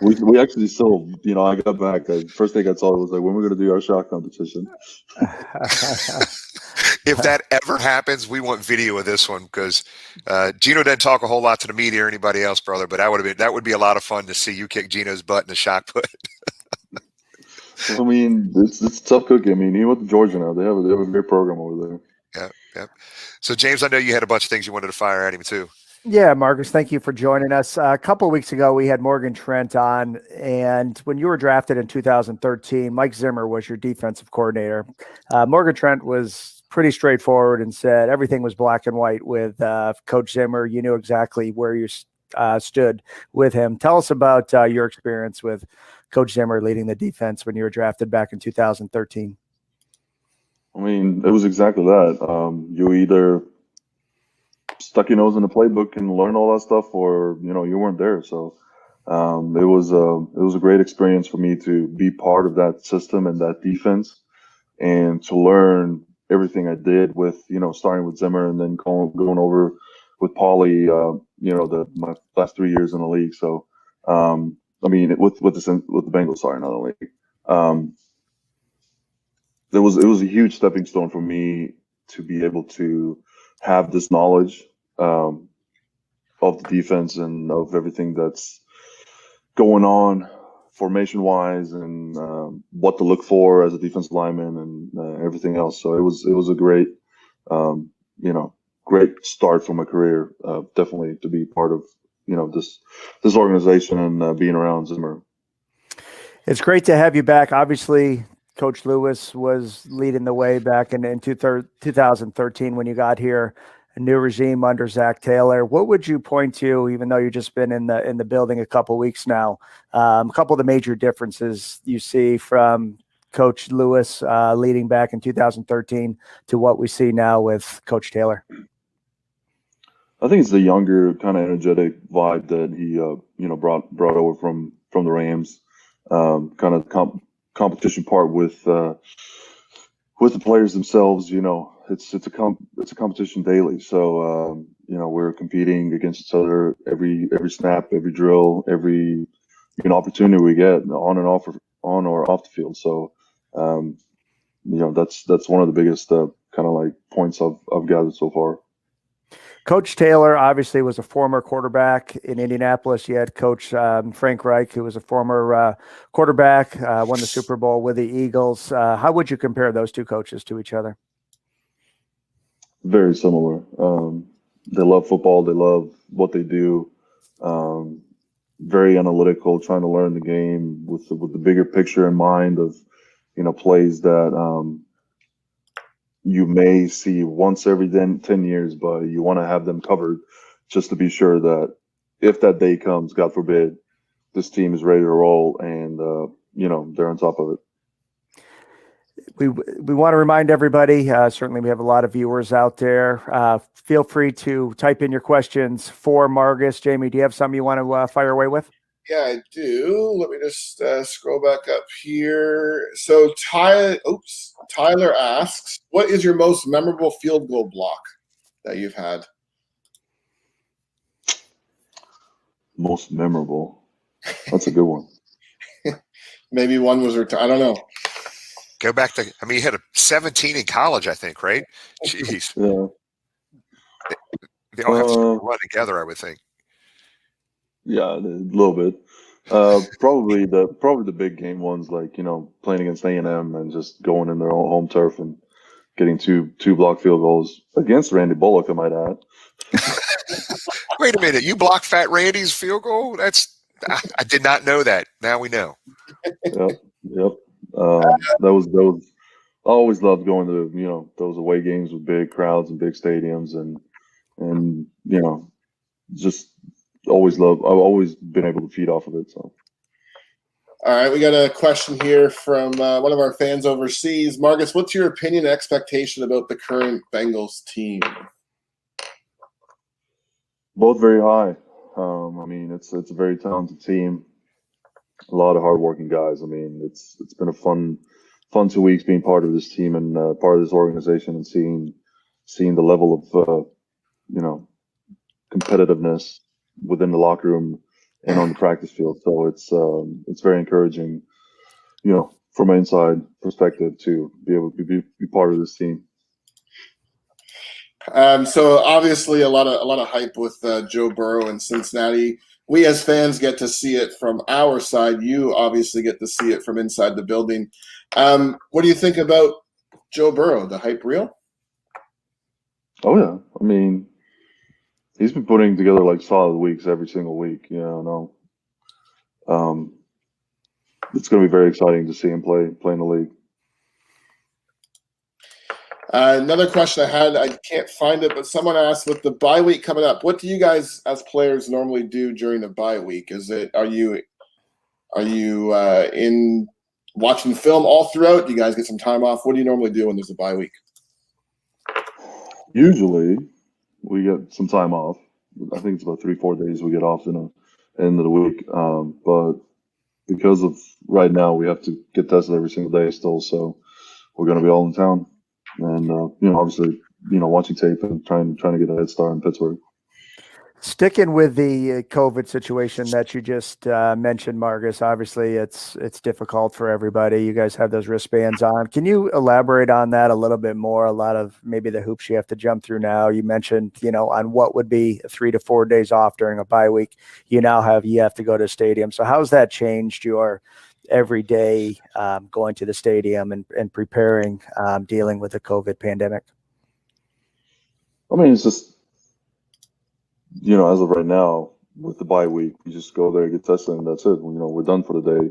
We actually still, I got back. First thing I saw was like, when we're going to do our shot competition.
If that ever happens, we want video of this one because Geno doesn't talk a whole lot to the media or anybody else, brother. But that would be a lot of fun to see you kick Geno's butt in the shot put.
I mean, it's tough cooking. I mean, he went to Georgia now. They have a great program over there.
Yeah. So James, I know you had a bunch of things you wanted to fire at him too.
Yeah, Margus, thank you for joining us. A couple of weeks ago, we had Morgan Trent on, and when you were drafted in 2013, Mike Zimmer was your defensive coordinator. Morgan Trent was pretty straightforward and said everything was black and white with Coach Zimmer. You knew exactly where you stood with him. Tell us about your experience with Coach Zimmer leading the defense when you were drafted back in 2013.
I mean, it was exactly that. You either stuck your nose in the playbook and learn all that stuff, or you weren't there. So it was a great experience for me to be part of that system and that defense, and to learn everything I did with starting with Zimmer and then going over with Paulie. My last 3 years in the league. So I mean, with the Bengals, sorry, not the league. It was a huge stepping stone for me to be able to have this knowledge of the defense and of everything that's going on formation wise and what to look for as a defensive lineman and everything else. So it was a great, great start for my career. Definitely to be part of, this organization and being around Zimmer.
It's great to have you back. Obviously, Coach Lewis was leading the way back in 2013 when you got here. A new regime under Zach Taylor. What would you point to, even though you've just been in the building a couple of weeks now? A couple of the major differences you see from Coach Lewis leading back in 2013 to what we see now with Coach Taylor.
I think it's the younger, kind of energetic vibe that he brought over from the Rams. Kind of competition part with the players themselves. It's a competition daily. So we're competing against each other every snap, every drill, every opportunity we get on or off the field. So that's one of the biggest kind of like points I've gathered so far.
Coach Taylor obviously was a former quarterback in Indianapolis. You had Coach Frank Reich, who was a former quarterback, won the Super Bowl with the Eagles. How would you compare those two coaches to each other?
Very similar. They love football. They love what they do. Very analytical, trying to learn the game with the bigger picture in mind of, plays that you may see once every 10 years, but you want to have them covered just to be sure that if that day comes, God forbid, this team is ready to roll and, they're on top of it.
we want to remind everybody, certainly we have a lot of viewers out there. Feel free to type in your questions for Margus. Jamie, do you have something you want to fire away with?
Yeah, I do. Let me just scroll back up here. So Tyler asks, what is your most memorable field goal block that you've had?
Most memorable. That's a good one.
Maybe one was I don't know.
Go back to, I mean, you had a 17 in college, I think, right? Jeez.
Yeah.
They all have to run together, I would think.
Yeah, a little bit. Probably the big game ones, like, you know, playing against A&M and just going in their own home turf and getting two block field goals against Randy Bullock, I might add.
Wait a minute, you blocked Fat Randy's field goal? I did not know that. Now we know.
Yep. That was. I always loved going to, you know, those away games with big crowds and big stadiums, and you know, just always loved. I've always been able to feed off of it. So.
All right, we got a question here from one of our fans overseas. Margus, what's your opinion and expectation about the current Bengals team?
Both very high. I mean, it's a very talented team. A lot of hardworking guys. I mean, it's been a fun 2 weeks being part of this team and part of this organization, and seeing the level of you know, competitiveness within the locker room and on the practice field. So it's very encouraging, you know, from an inside perspective to be able to be part of this team.
So obviously a lot of hype with Joe Burrow in Cincinnati. We as fans get to see it from our side. You obviously get to see it from inside the building. What do you think about Joe Burrow? The hype real?
Oh yeah, I mean, he's been putting together like solid weeks every single week. You know, it's going to be very exciting to see him play in the league.
Another question I had, I can't find it, but someone asked, with the bye week coming up, what do you guys as players normally do during the bye week? Are you in watching film all throughout? Do you guys get some time off? What do you normally do when there's a bye week?
Usually, we get some time off. I think it's about 3-4 days we get off in the end of the week. But because of right now, we have to get tested every single day still, so we're going to be all in town. And you know, obviously, you know, watching tape and trying to get a head start in Pittsburgh.
Sticking with the COVID situation that you just mentioned, Margus, obviously it's difficult for everybody. You guys have those wristbands on. Can you elaborate on that a little bit more? A lot of maybe the hoops you have to jump through now. You mentioned, you know, on what would be 3 to 4 days off during a bye week. You have to go to a stadium. So how's that changed your every day going to the stadium and preparing, dealing with the COVID pandemic?
I mean, it's just, you know, as of right now, with the bye week, you just go there, get tested, and that's it. You know, we're done for the day.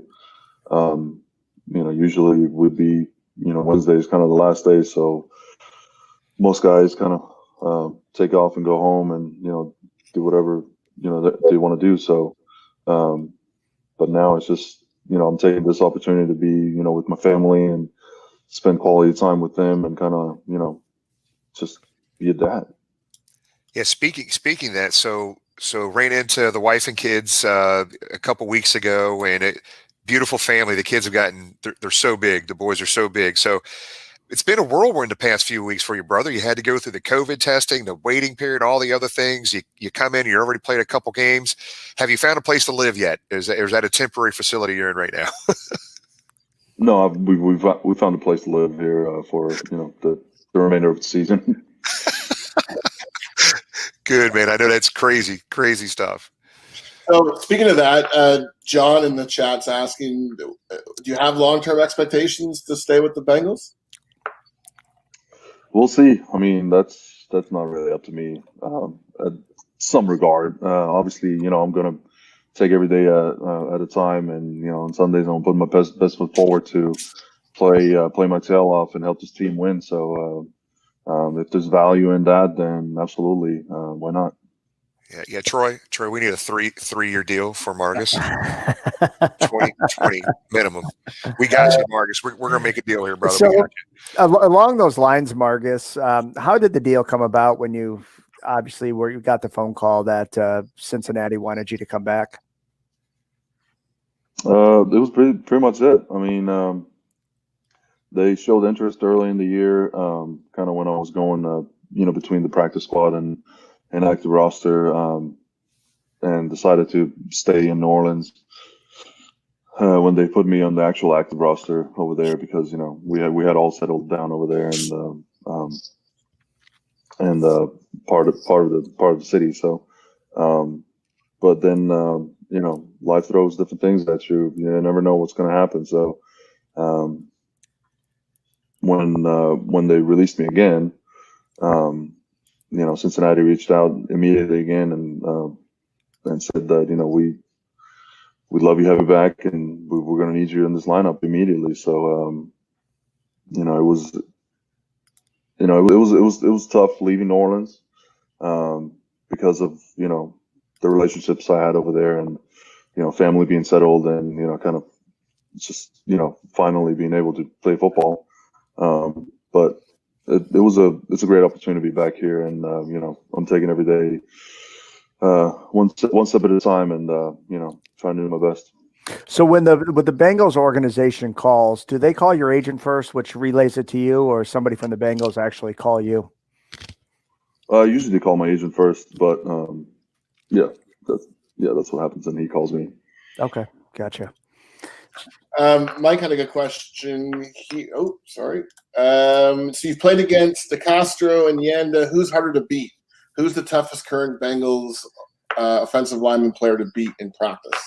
You know, usually would be, you know, Wednesday is kind of the last day, so most guys kind of take off and go home and, you know, do whatever, you know, they want to do. So, but now it's just, you know, I'm taking this opportunity to be, you know, with my family and spend quality time with them and kind of, you know, just be a dad.
Yeah, speaking of that, so ran into the wife and kids a couple weeks ago, and beautiful family. The kids have gotten they're so big. The boys are so big. So it's been a whirlwind the past few weeks for your brother. You had to go through the COVID testing, the waiting period, all the other things. You come in, you already played a couple games. Have you found a place to live yet? Is that a temporary facility you're in right now?
No, we found a place to live here for, you know, the remainder of the season.
Good, man. I know that's crazy stuff.
So speaking of that, John in the chat's asking, do you have long-term expectations to stay with the Bengals?
We'll see. I mean, that's not really up to me. At some regard, obviously, you know, I'm gonna take every day at a time, and you know, on Sundays I'm gonna put my best foot forward to play my tail off and help this team win. So if there's value in that, then absolutely, why not?
Yeah. Troy, we need a three-year deal for Margus. 20 minimum. We got you, Margus. We're gonna make a deal here, brother.
So,
We got you.
along those lines, Margus, how did the deal come about when you got the phone call that Cincinnati wanted you to come back?
It was pretty much it. I mean, they showed interest early in the year, kind of when I was going, between the practice squad and active roster, and decided to stay in New Orleans when they put me on the actual active roster over there, because we had all settled down over there, and part of the city. So, but then life throws different things at you. You never know what's going to happen. So, when they released me again, Cincinnati reached out immediately again and said that we'd love you to have you back, and we're going to need you in this lineup immediately. So it was it was tough leaving New Orleans because of the relationships I had over there, and family being settled, and kind of just finally being able to play football. But it's a great opportunity to be back here, and I'm taking every day one step at a time, and trying to do my best.
So when the Bengals organization calls, do they call your agent first, which relays it to you, or somebody from the Bengals actually call you?
Usually they call my agent first, but that's what happens, and he calls me.
Okay, gotcha.
Mike had a good question. So you've played against DeCastro and Yanda. Who's harder to beat? Who's the toughest current Bengals offensive lineman player to beat in practice?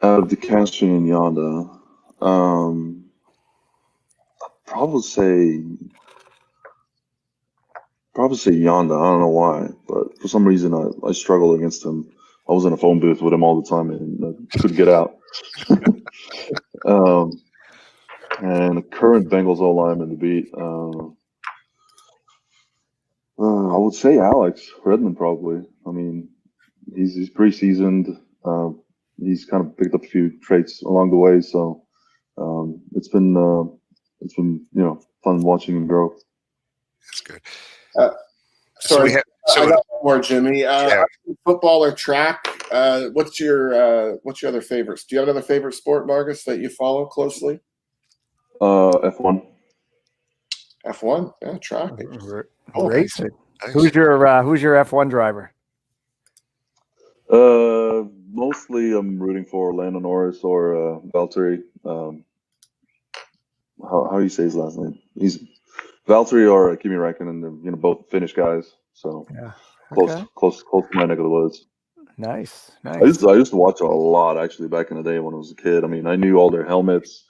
DeCastro and Yanda. I'd probably say Yanda. I don't know why, but for some reason I struggle against him. I was in a phone booth with him all the time and couldn't get out. And the current Bengals O-lineman to beat, I would say Alex Redmond probably. I mean, he's pretty seasoned. He's kind of picked up a few traits along the way, so it's been fun watching him grow.
That's good.
Sorry, I got one more, Jimmy. Football or track? What's your other favorites? Do you have another favorite sport, Margus, that you follow closely?
F1.
F1, yeah, track.
Racing. Nice. Who's your F1 driver?
Mostly I'm rooting for Lando Norris or Valtteri. How do you say his last name? He's Valtteri or Kimi Räikkönen. They're both Finnish guys. So close to my neck of the woods.
Nice.
I used to watch a lot actually back in the day when I was a kid. I mean, I knew all their helmets,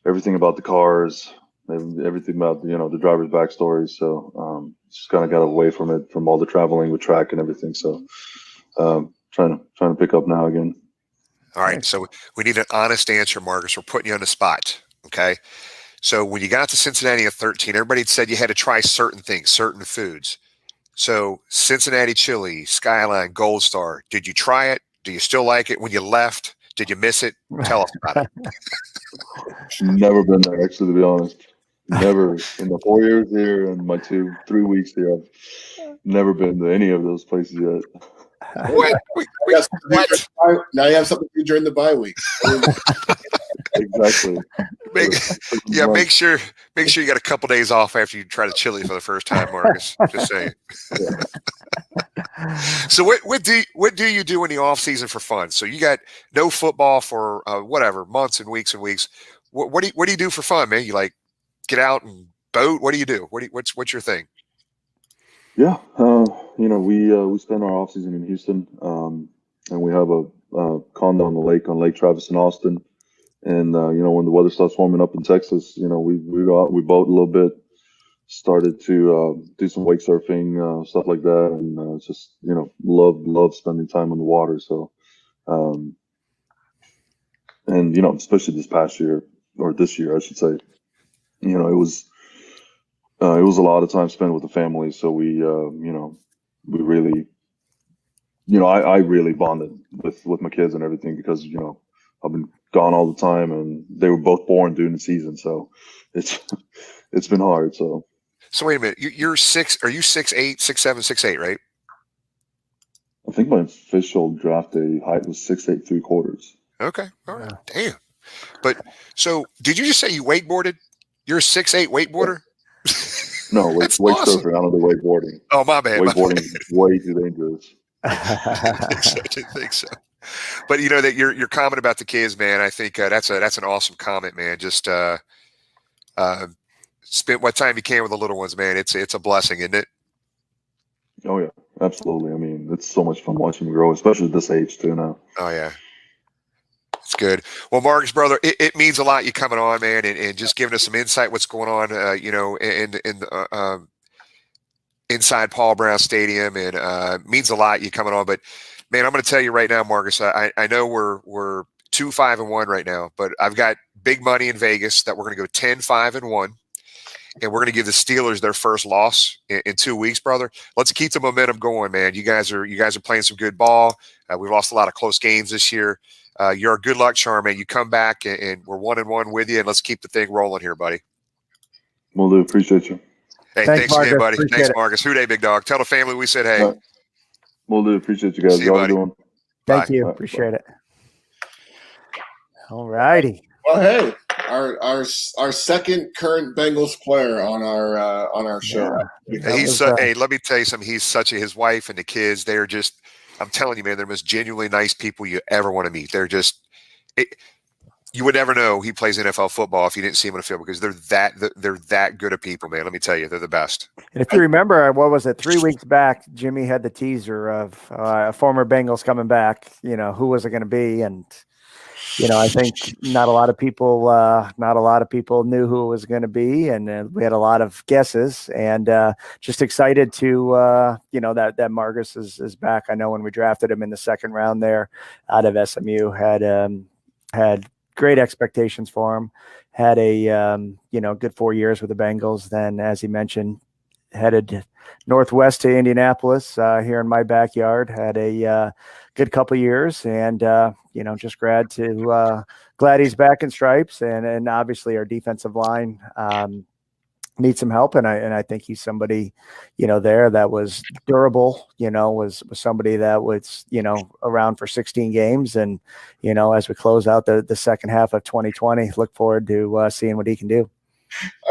everything about the cars, everything about the drivers' backstories. So just kind of got away from it, from all the traveling with track and everything. So trying to pick up now again.
All right. So we need an honest answer, Margus. We're putting you on the spot. Okay. So when you got to Cincinnati at 13, everybody had said you had to try certain things, certain foods. So Cincinnati chili, Skyline, Gold Star. Did you try it? Do you still like it? When you left, did you miss it? Tell us about it.
Never been there, actually, to be honest. Never in the 4 years here and my 3 weeks here. I've never been to any of those places yet.
What?
Now you have something to do during the bye week.
Exactly.
Make
sure you got a couple days off after you try the chili for the first time, Margus. Just saying. Yeah. So what do you do in the off season for fun? So you got no football for months and weeks and weeks. What do you do for fun, man? You like get out and boat? What do you do? What's your thing?
Yeah, we spend our off season in Houston, and we have a condo on Lake Travis in Austin. And when the weather starts warming up in Texas, we go out, we boat a little bit, started to do some wake surfing, stuff like that, and just love spending time on the water. So, and especially this year, I should say, it was It was a lot of time spent with the family, so we really, I really bonded with my kids and everything because I've been gone all the time, and they were both born during the season, so it's been hard. So
wait a minute, you're six? Are you 6'8", 6'7", 6'8", right?
I think my official draft day height was 6'8" 3/4.
Okay, all right, damn. But so, did you just say you wakeboarded? You're a 6'8" wakeboarder?
No, wake
awesome.
surfing. I don't do wakeboarding.
Oh, my bad.
Wakeboarding is way too dangerous.
I didn't think so. But that your comment about the kids, man, I think that's an awesome comment, man. Just spend what time you can with the little ones, man. It's a blessing, isn't it?
Oh yeah, absolutely. I mean, it's so much fun watching them grow, especially at this age too now.
Oh yeah. It's good. Well, Margus, brother, it means a lot you coming on, man, and just giving us some insight what's going on, inside Paul Brown Stadium, and means a lot you coming on. But man, I'm going to tell you right now, Margus, I know we're 2-5-1 right now, but I've got big money in Vegas that we're going to go 10-5-1, and we're going to give the Steelers their first loss in 2 weeks, brother. Let's keep the momentum going, man. You guys are playing some good ball. We've lost a lot of close games this year. You're a good luck charm, man. You come back and we're 1-1 with you, and let's keep the thing rolling here, buddy.
Will do. Appreciate you.
Hey, thanks again, buddy. Thanks, Margus. Who day, big dog. Tell the family we said hey.
Right. Will do. Appreciate you guys.
See you, buddy.
Doing?
Thank you. Appreciate it. All righty.
Well, hey, our second current Bengals player on our show.
Yeah.
Hey, let me tell you something. He's his wife and the kids. They're just. I'm telling you, man, they're the most genuinely nice people you ever want to meet. They're just, you would never know he plays NFL football if you didn't see him on the field because they're that good of people, man. Let me tell you, they're the best.
And if you remember, what was it, 3 weeks back, Jimmy had the teaser of a former Bengals coming back, who was it going to be? And, I think not a lot of people knew who it was going to be. And we had a lot of guesses and just excited to, that Margus is back. I know when we drafted him in the second round there out of SMU, had great expectations for him, had a, good 4 years with the Bengals. Then, as he mentioned, headed northwest to Indianapolis here in my backyard, had a good couple years and, just glad he's back in stripes and obviously our defensive line needs some help. And I think he's somebody, there that was durable, was somebody that was, around for 16 games. And, as we close out the second half of 2020, look forward to seeing what he can do.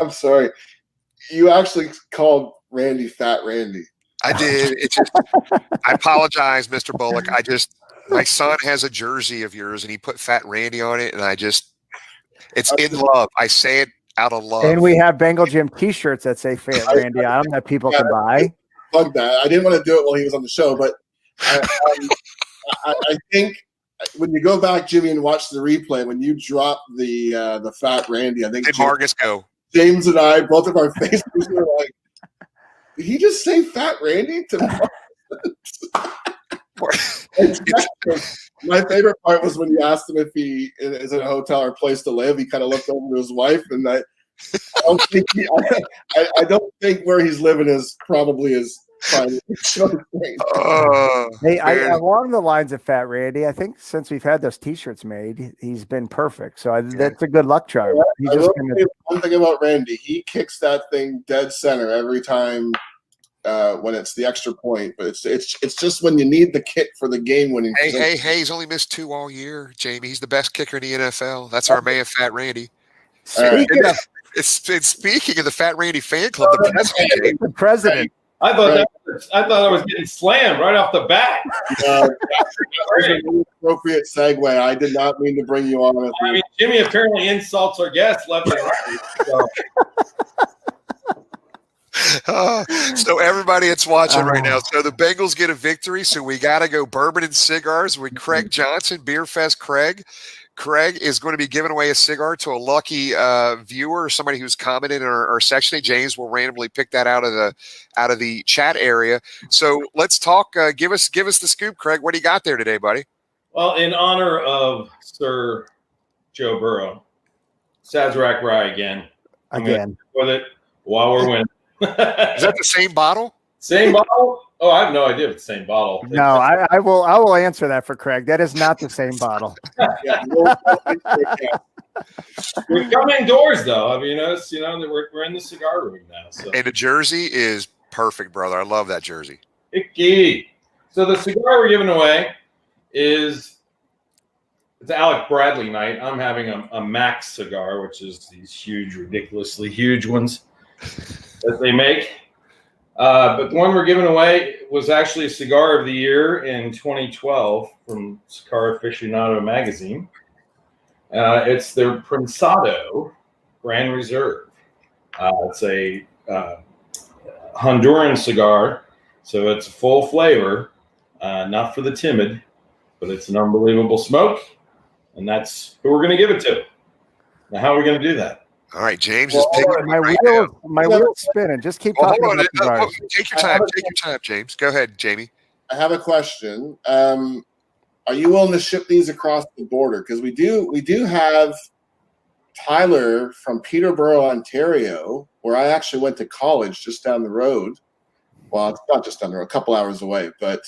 I'm sorry. You actually called Randy Fat Randy.
I did. I apologize, Mr. Bullock. My son has a jersey of yours and he put Fat Randy on it. And it's in love. I say it out of love.
And we have Bengal Gym t-shirts that say Fat Randy on them that people can buy.
Plug that. I didn't want to do it while he was on the show, but I think when you go back, Jimmy, and watch the replay, when you drop the Fat Randy, I think
did Margus go? James
and I, both of our faces were like, did he just say Fat Randy to My favorite part was when you asked him if he is in a hotel or place to live. He kind of looked over to his wife, and I don't think where he's living is probably as fine.
Hey, along the lines of Fat Randy, I think since we've had those T-shirts made, he's been perfect. So that's a good luck charm.
One thing about Randy, he kicks that thing dead center every time. When it's the extra point, but it's just when you need the kick for the game-winning.
Hey, he's only missed 2 all year, Jamie. He's the best kicker in the NFL. That's our man, Fat Randy. Speaking of the Fat Randy fan club, the president.
I thought I was getting slammed right off the bat.
Appropriate segue. I did not mean to bring you on.
I mean, Jimmy apparently insults our guests left and right. So.
So everybody that's watching right now, so the Bengals get a victory, so we got to go bourbon and cigars with Craig Johnson, Beer Fest Craig. Craig is going to be giving away a cigar to a lucky viewer or somebody who's commented in our section. James will randomly pick that out of the chat area. So let's talk. Give us the scoop, Craig. What do you got there today, buddy?
Well, in honor of Sir Joe Burrow, Sazerac Rye again.
Again.
With it while we're winning.
Is that the same bottle?
Same bottle? Oh, I have no idea if it's the same bottle.
No, I will answer that for Craig. That is not the same bottle.
We come indoors, though. I mean, you know, we're in the cigar room now. So.
And the jersey is perfect, brother. I love that jersey.
Icky. So the cigar we're giving away it's Alec Bradley night. I'm having a Max cigar, which is these huge, ridiculously huge ones that they make. But the one we're giving away was actually a cigar of the year in 2012 from Cigar Aficionado magazine. It's their Prensado Grand Reserve. It's a Honduran cigar, so it's full flavor, not for the timid, but it's an unbelievable smoke, and that's who we're going to give it to. Now, how are we going to do that?
All right, James is picking
my wheel's spinning. Just keep talking about cigars.
Take your time. Take your time, James. Go ahead, Jamie.
I have a question. Are you willing to ship these across the border? Because we do have Tyler from Peterborough, Ontario, where I actually went to college just down the road. Well, it's not just down the road, a couple hours away. But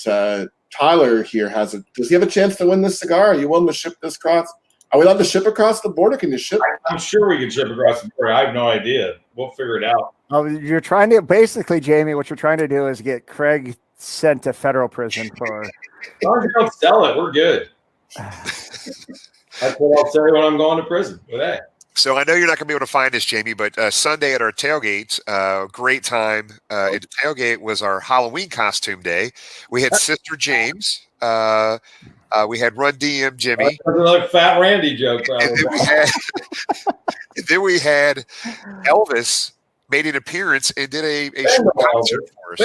Tyler here does he have a chance to win this cigar? Are you willing to ship this across? Are we allowed to ship across the border? Can you ship?
I'm sure we can ship across the border. I have no idea. We'll figure it out.
Oh, you're trying to basically, Jamie. What you're trying to do is get Craig sent to federal prison for.
As long as you don't sell it, we're good. That's what I'll say when I'm going to prison. But hey.
So I know you're not going to be able to find this, Jamie, but Sunday at our tailgate, great time. At the tailgate was our Halloween costume day. We had Sister James. We had Run DM Jimmy.
Another Fat Randy joke.
And then we had Elvis made an appearance and did a short concert for us.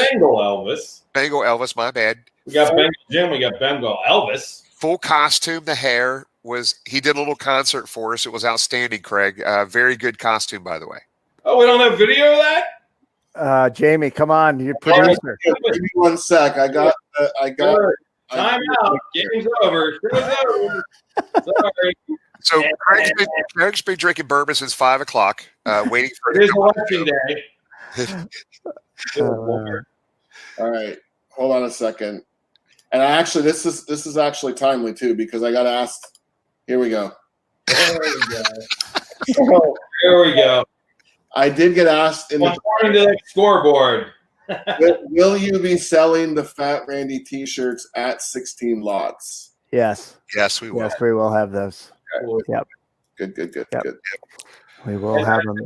Bengal Elvis, my bad.
We got Bengal Jim. We got Bengal Elvis.
Full costume. The hair he did a little concert for us. It was outstanding, Craig. Very good costume, by the way.
Oh, we don't have video of that?
Jamie, come on, you're producer.
Give me 1 sec. I got.
Time out. Game's over. Show's over. Sorry.
So Craig's been drinking bourbon since 5 o'clock, waiting for
it. It is election day.
All right, hold on a second. And this is actually timely too, because I got asked. Here we go.
There we go.
I did get asked
according to the scoreboard.
Will you be selling the Fat Randy T-shirts at 16 lots?
Yes.
Yes, we will.
Yes, we will have those.
Okay.
Yep.
Good.
We will have them.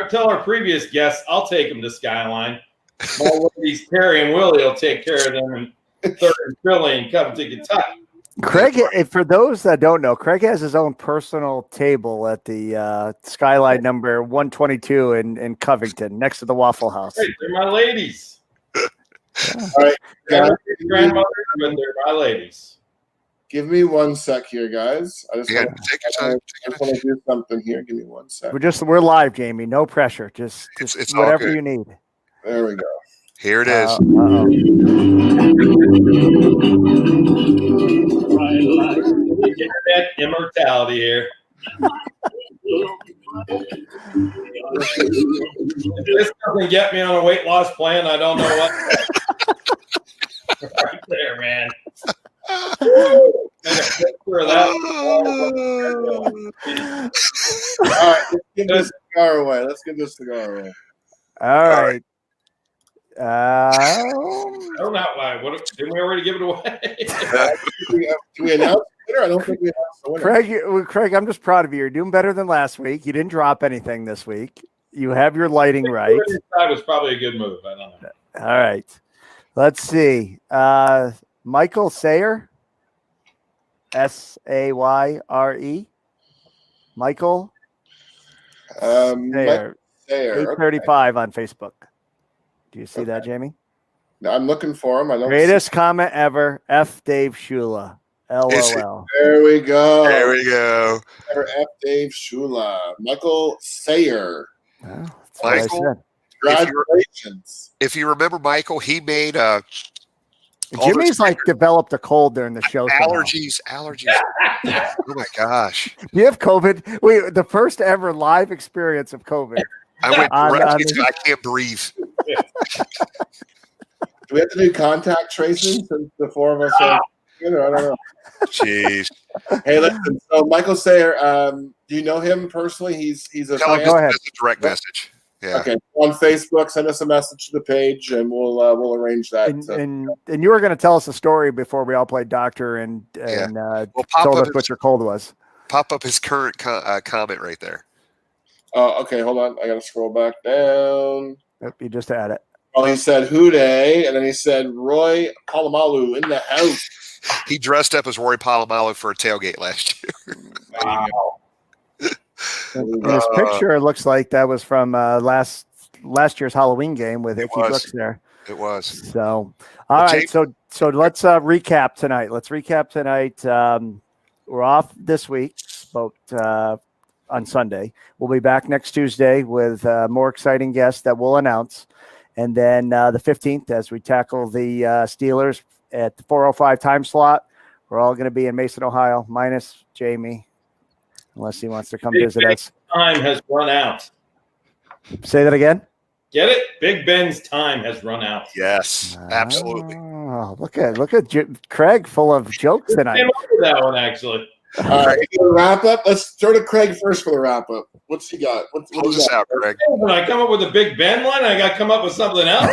I tell our previous guests, I'll take them to Skyline. While these Terry and Willie will take care of them in Third and Philly and come to Kentucky.
Craig, for those that don't know, Craig has his own personal table at the Skyline number 122 in Covington, next to the Waffle House.
Hey, they're my ladies.
All right,
grandmothers, but they're my ladies.
Give me 1 sec here, guys. I just
take your time.
want to do something here. Give me 1 sec.
We're live, Jamie. No pressure. Just
it's
whatever you need.
There we go.
Here it is.
Internet immortality here. If this doesn't get me on a weight loss plan, I don't know what. Right there, man. Take a picture of that.
All right, let's give this cigar away.
All right.
I don't know why. Didn't we already give it away?
Can we announce the winner? I don't think we announced the winner.
Craig, I'm just proud of you. You're doing better than last week. You didn't drop anything this week. You have your lighting right.
That was probably a good move. I don't know.
All right. Let's see. Michael Sayer. Sayre. Michael Sayer. 835 on Facebook. Do you see that, Jamie?
I'm looking for him. I don't.
Greatest comment ever. F. Dave Shula. LOL.
There we go. F. Dave Shula. Michael Sayer.
Oh,
Michael,
congratulations.
If you remember, Michael, he made
Jimmy's developed a cold during the show.
Allergies. Oh my gosh.
Do you have COVID? The first ever live experience of COVID.
I went I can't breathe.
Do we have to do contact tracing since the four of us are together? I don't know.
Jeez.
Hey, listen. So Michael Sayer, do you know him personally? He's a
Tell him
go ahead.
it's a direct message. Yeah.
Okay, on Facebook, send us a message to the page, and we'll arrange that.
And you were going to tell us a story before we all played doctor and told us what your cold was.
Pop up his current comment right there.
Oh, okay. Hold on. I got to scroll back down.
Yep, you just had it.
Oh, he said Houday, and then he said Roy Polamalu in the house.
He dressed up as Roy Polamalu for a tailgate last year.
Wow.
In his picture, it looks like that was from last year's Halloween game with Icky Brooks there.
It was.
So, all right. So let's recap tonight. We're off this week, about on Sunday. We'll be back next Tuesday with more exciting guests that we'll announce. And then the 15th, as we tackle the Steelers at the 4:05 time slot, we're all going to be in Mason, Ohio, minus Jamie, unless he wants to come visit us.
Time has run out.
Say that again.
Get it? Big Ben's time has run out.
Yes, absolutely.
Oh, look at Craig, full of jokes tonight.
Came up with that one actually.
All right, wrap up. Let's throw to Craig first for the wrap up. What's he got? What
Close us out, Craig.
When I come up with a Big Ben line, I got to come up with something else.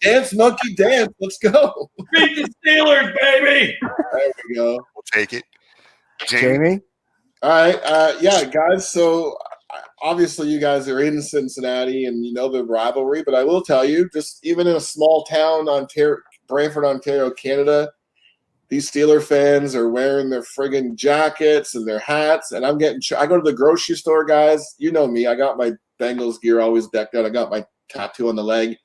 Dance, monkey, dance. Let's go.
Beat the Steelers, baby.
There we go.
We'll take it.
Jamie?
All right. Yeah, guys. So obviously you guys are in Cincinnati and you know the rivalry, but I will tell you, just even in a small town, Brantford, Ontario, Canada, these Steeler fans are wearing their friggin' jackets and their hats, and I go to the grocery store, guys. You know me. I got my Bengals gear always decked out. I got my tattoo on the leg.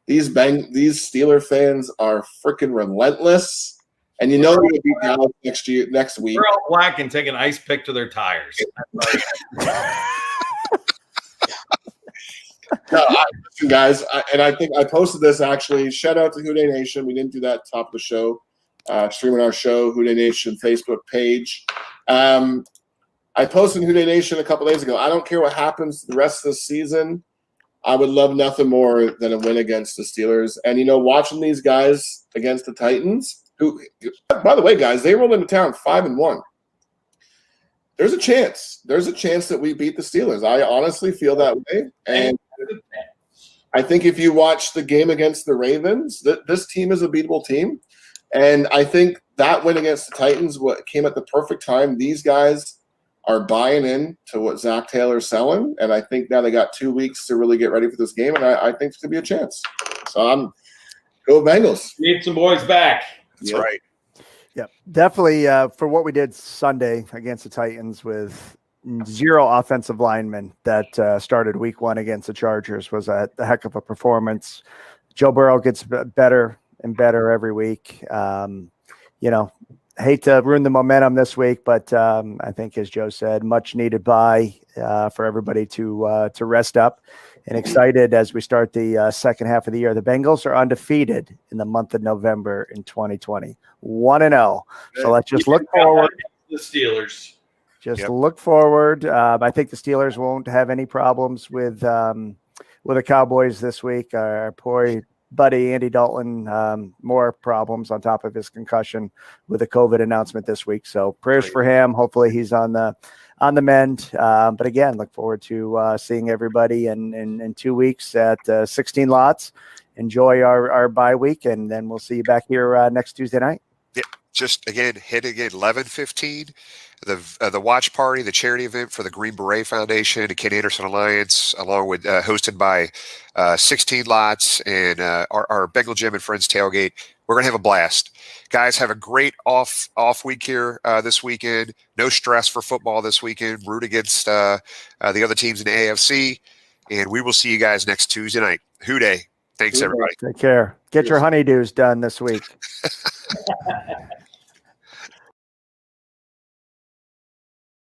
These Steeler fans are freaking relentless, and you know they're going to beat Dallas next week.
They're all black and take an ice pick to their tires.
Listen, guys, and I think I posted this actually. Shout out to Houday Nation. We didn't do that top of the show. Streaming our show, Houday Nation Facebook page. I posted Houday Nation a couple days ago. I don't care what happens the rest of the season. I would love nothing more than a win against the Steelers. And, watching these guys against the Titans, who, by the way, guys, they rolled into town 5-1. There's a chance. There's a chance that we beat the Steelers. I honestly feel that way. And I think if you watch the game against the Ravens, this team is a beatable team. And I think that win against the Titans came at the perfect time. These guys are buying in to what Zach Taylor's selling, and I think now they got 2 weeks to really get ready for this game, and I think it's going to be a chance. So I'm go Bengals.
Need some boys back.
That's right.
Yeah, definitely for what we did Sunday against the Titans with 0 offensive linemen that started week 1 against the Chargers was a heck of a performance. Joe Burrow gets better and better every week. Hate to ruin the momentum this week, but I think, as Joe said, much needed bye for everybody to rest up, and excited as we start the second half of the year. The Bengals are undefeated in the month of November in 2020, 1-0. So let's just look forward.
The Steelers.
Look forward. I think the Steelers won't have any problems with the Cowboys this week. Our poor buddy Andy Dalton, more problems on top of his concussion with the COVID announcement this week. So prayers for him. Hopefully he's on the mend. But again, look forward to seeing everybody in 2 weeks at 16 lots. Enjoy our bye week, and then we'll see you back here next Tuesday night.
Yeah, just again, hitting at 11:15. The watch party, the charity event for the Green Beret Foundation and Ken Anderson Alliance, along with hosted by 16 Lots and our Bengal Gym and Friends tailgate. We're gonna have a blast, guys. Have a great off week here this weekend. No stress for football this weekend. Root against the other teams in the AFC, and we will see you guys next Tuesday night. Houday. Thanks, everybody.
Take care. Get your honeydews done this week.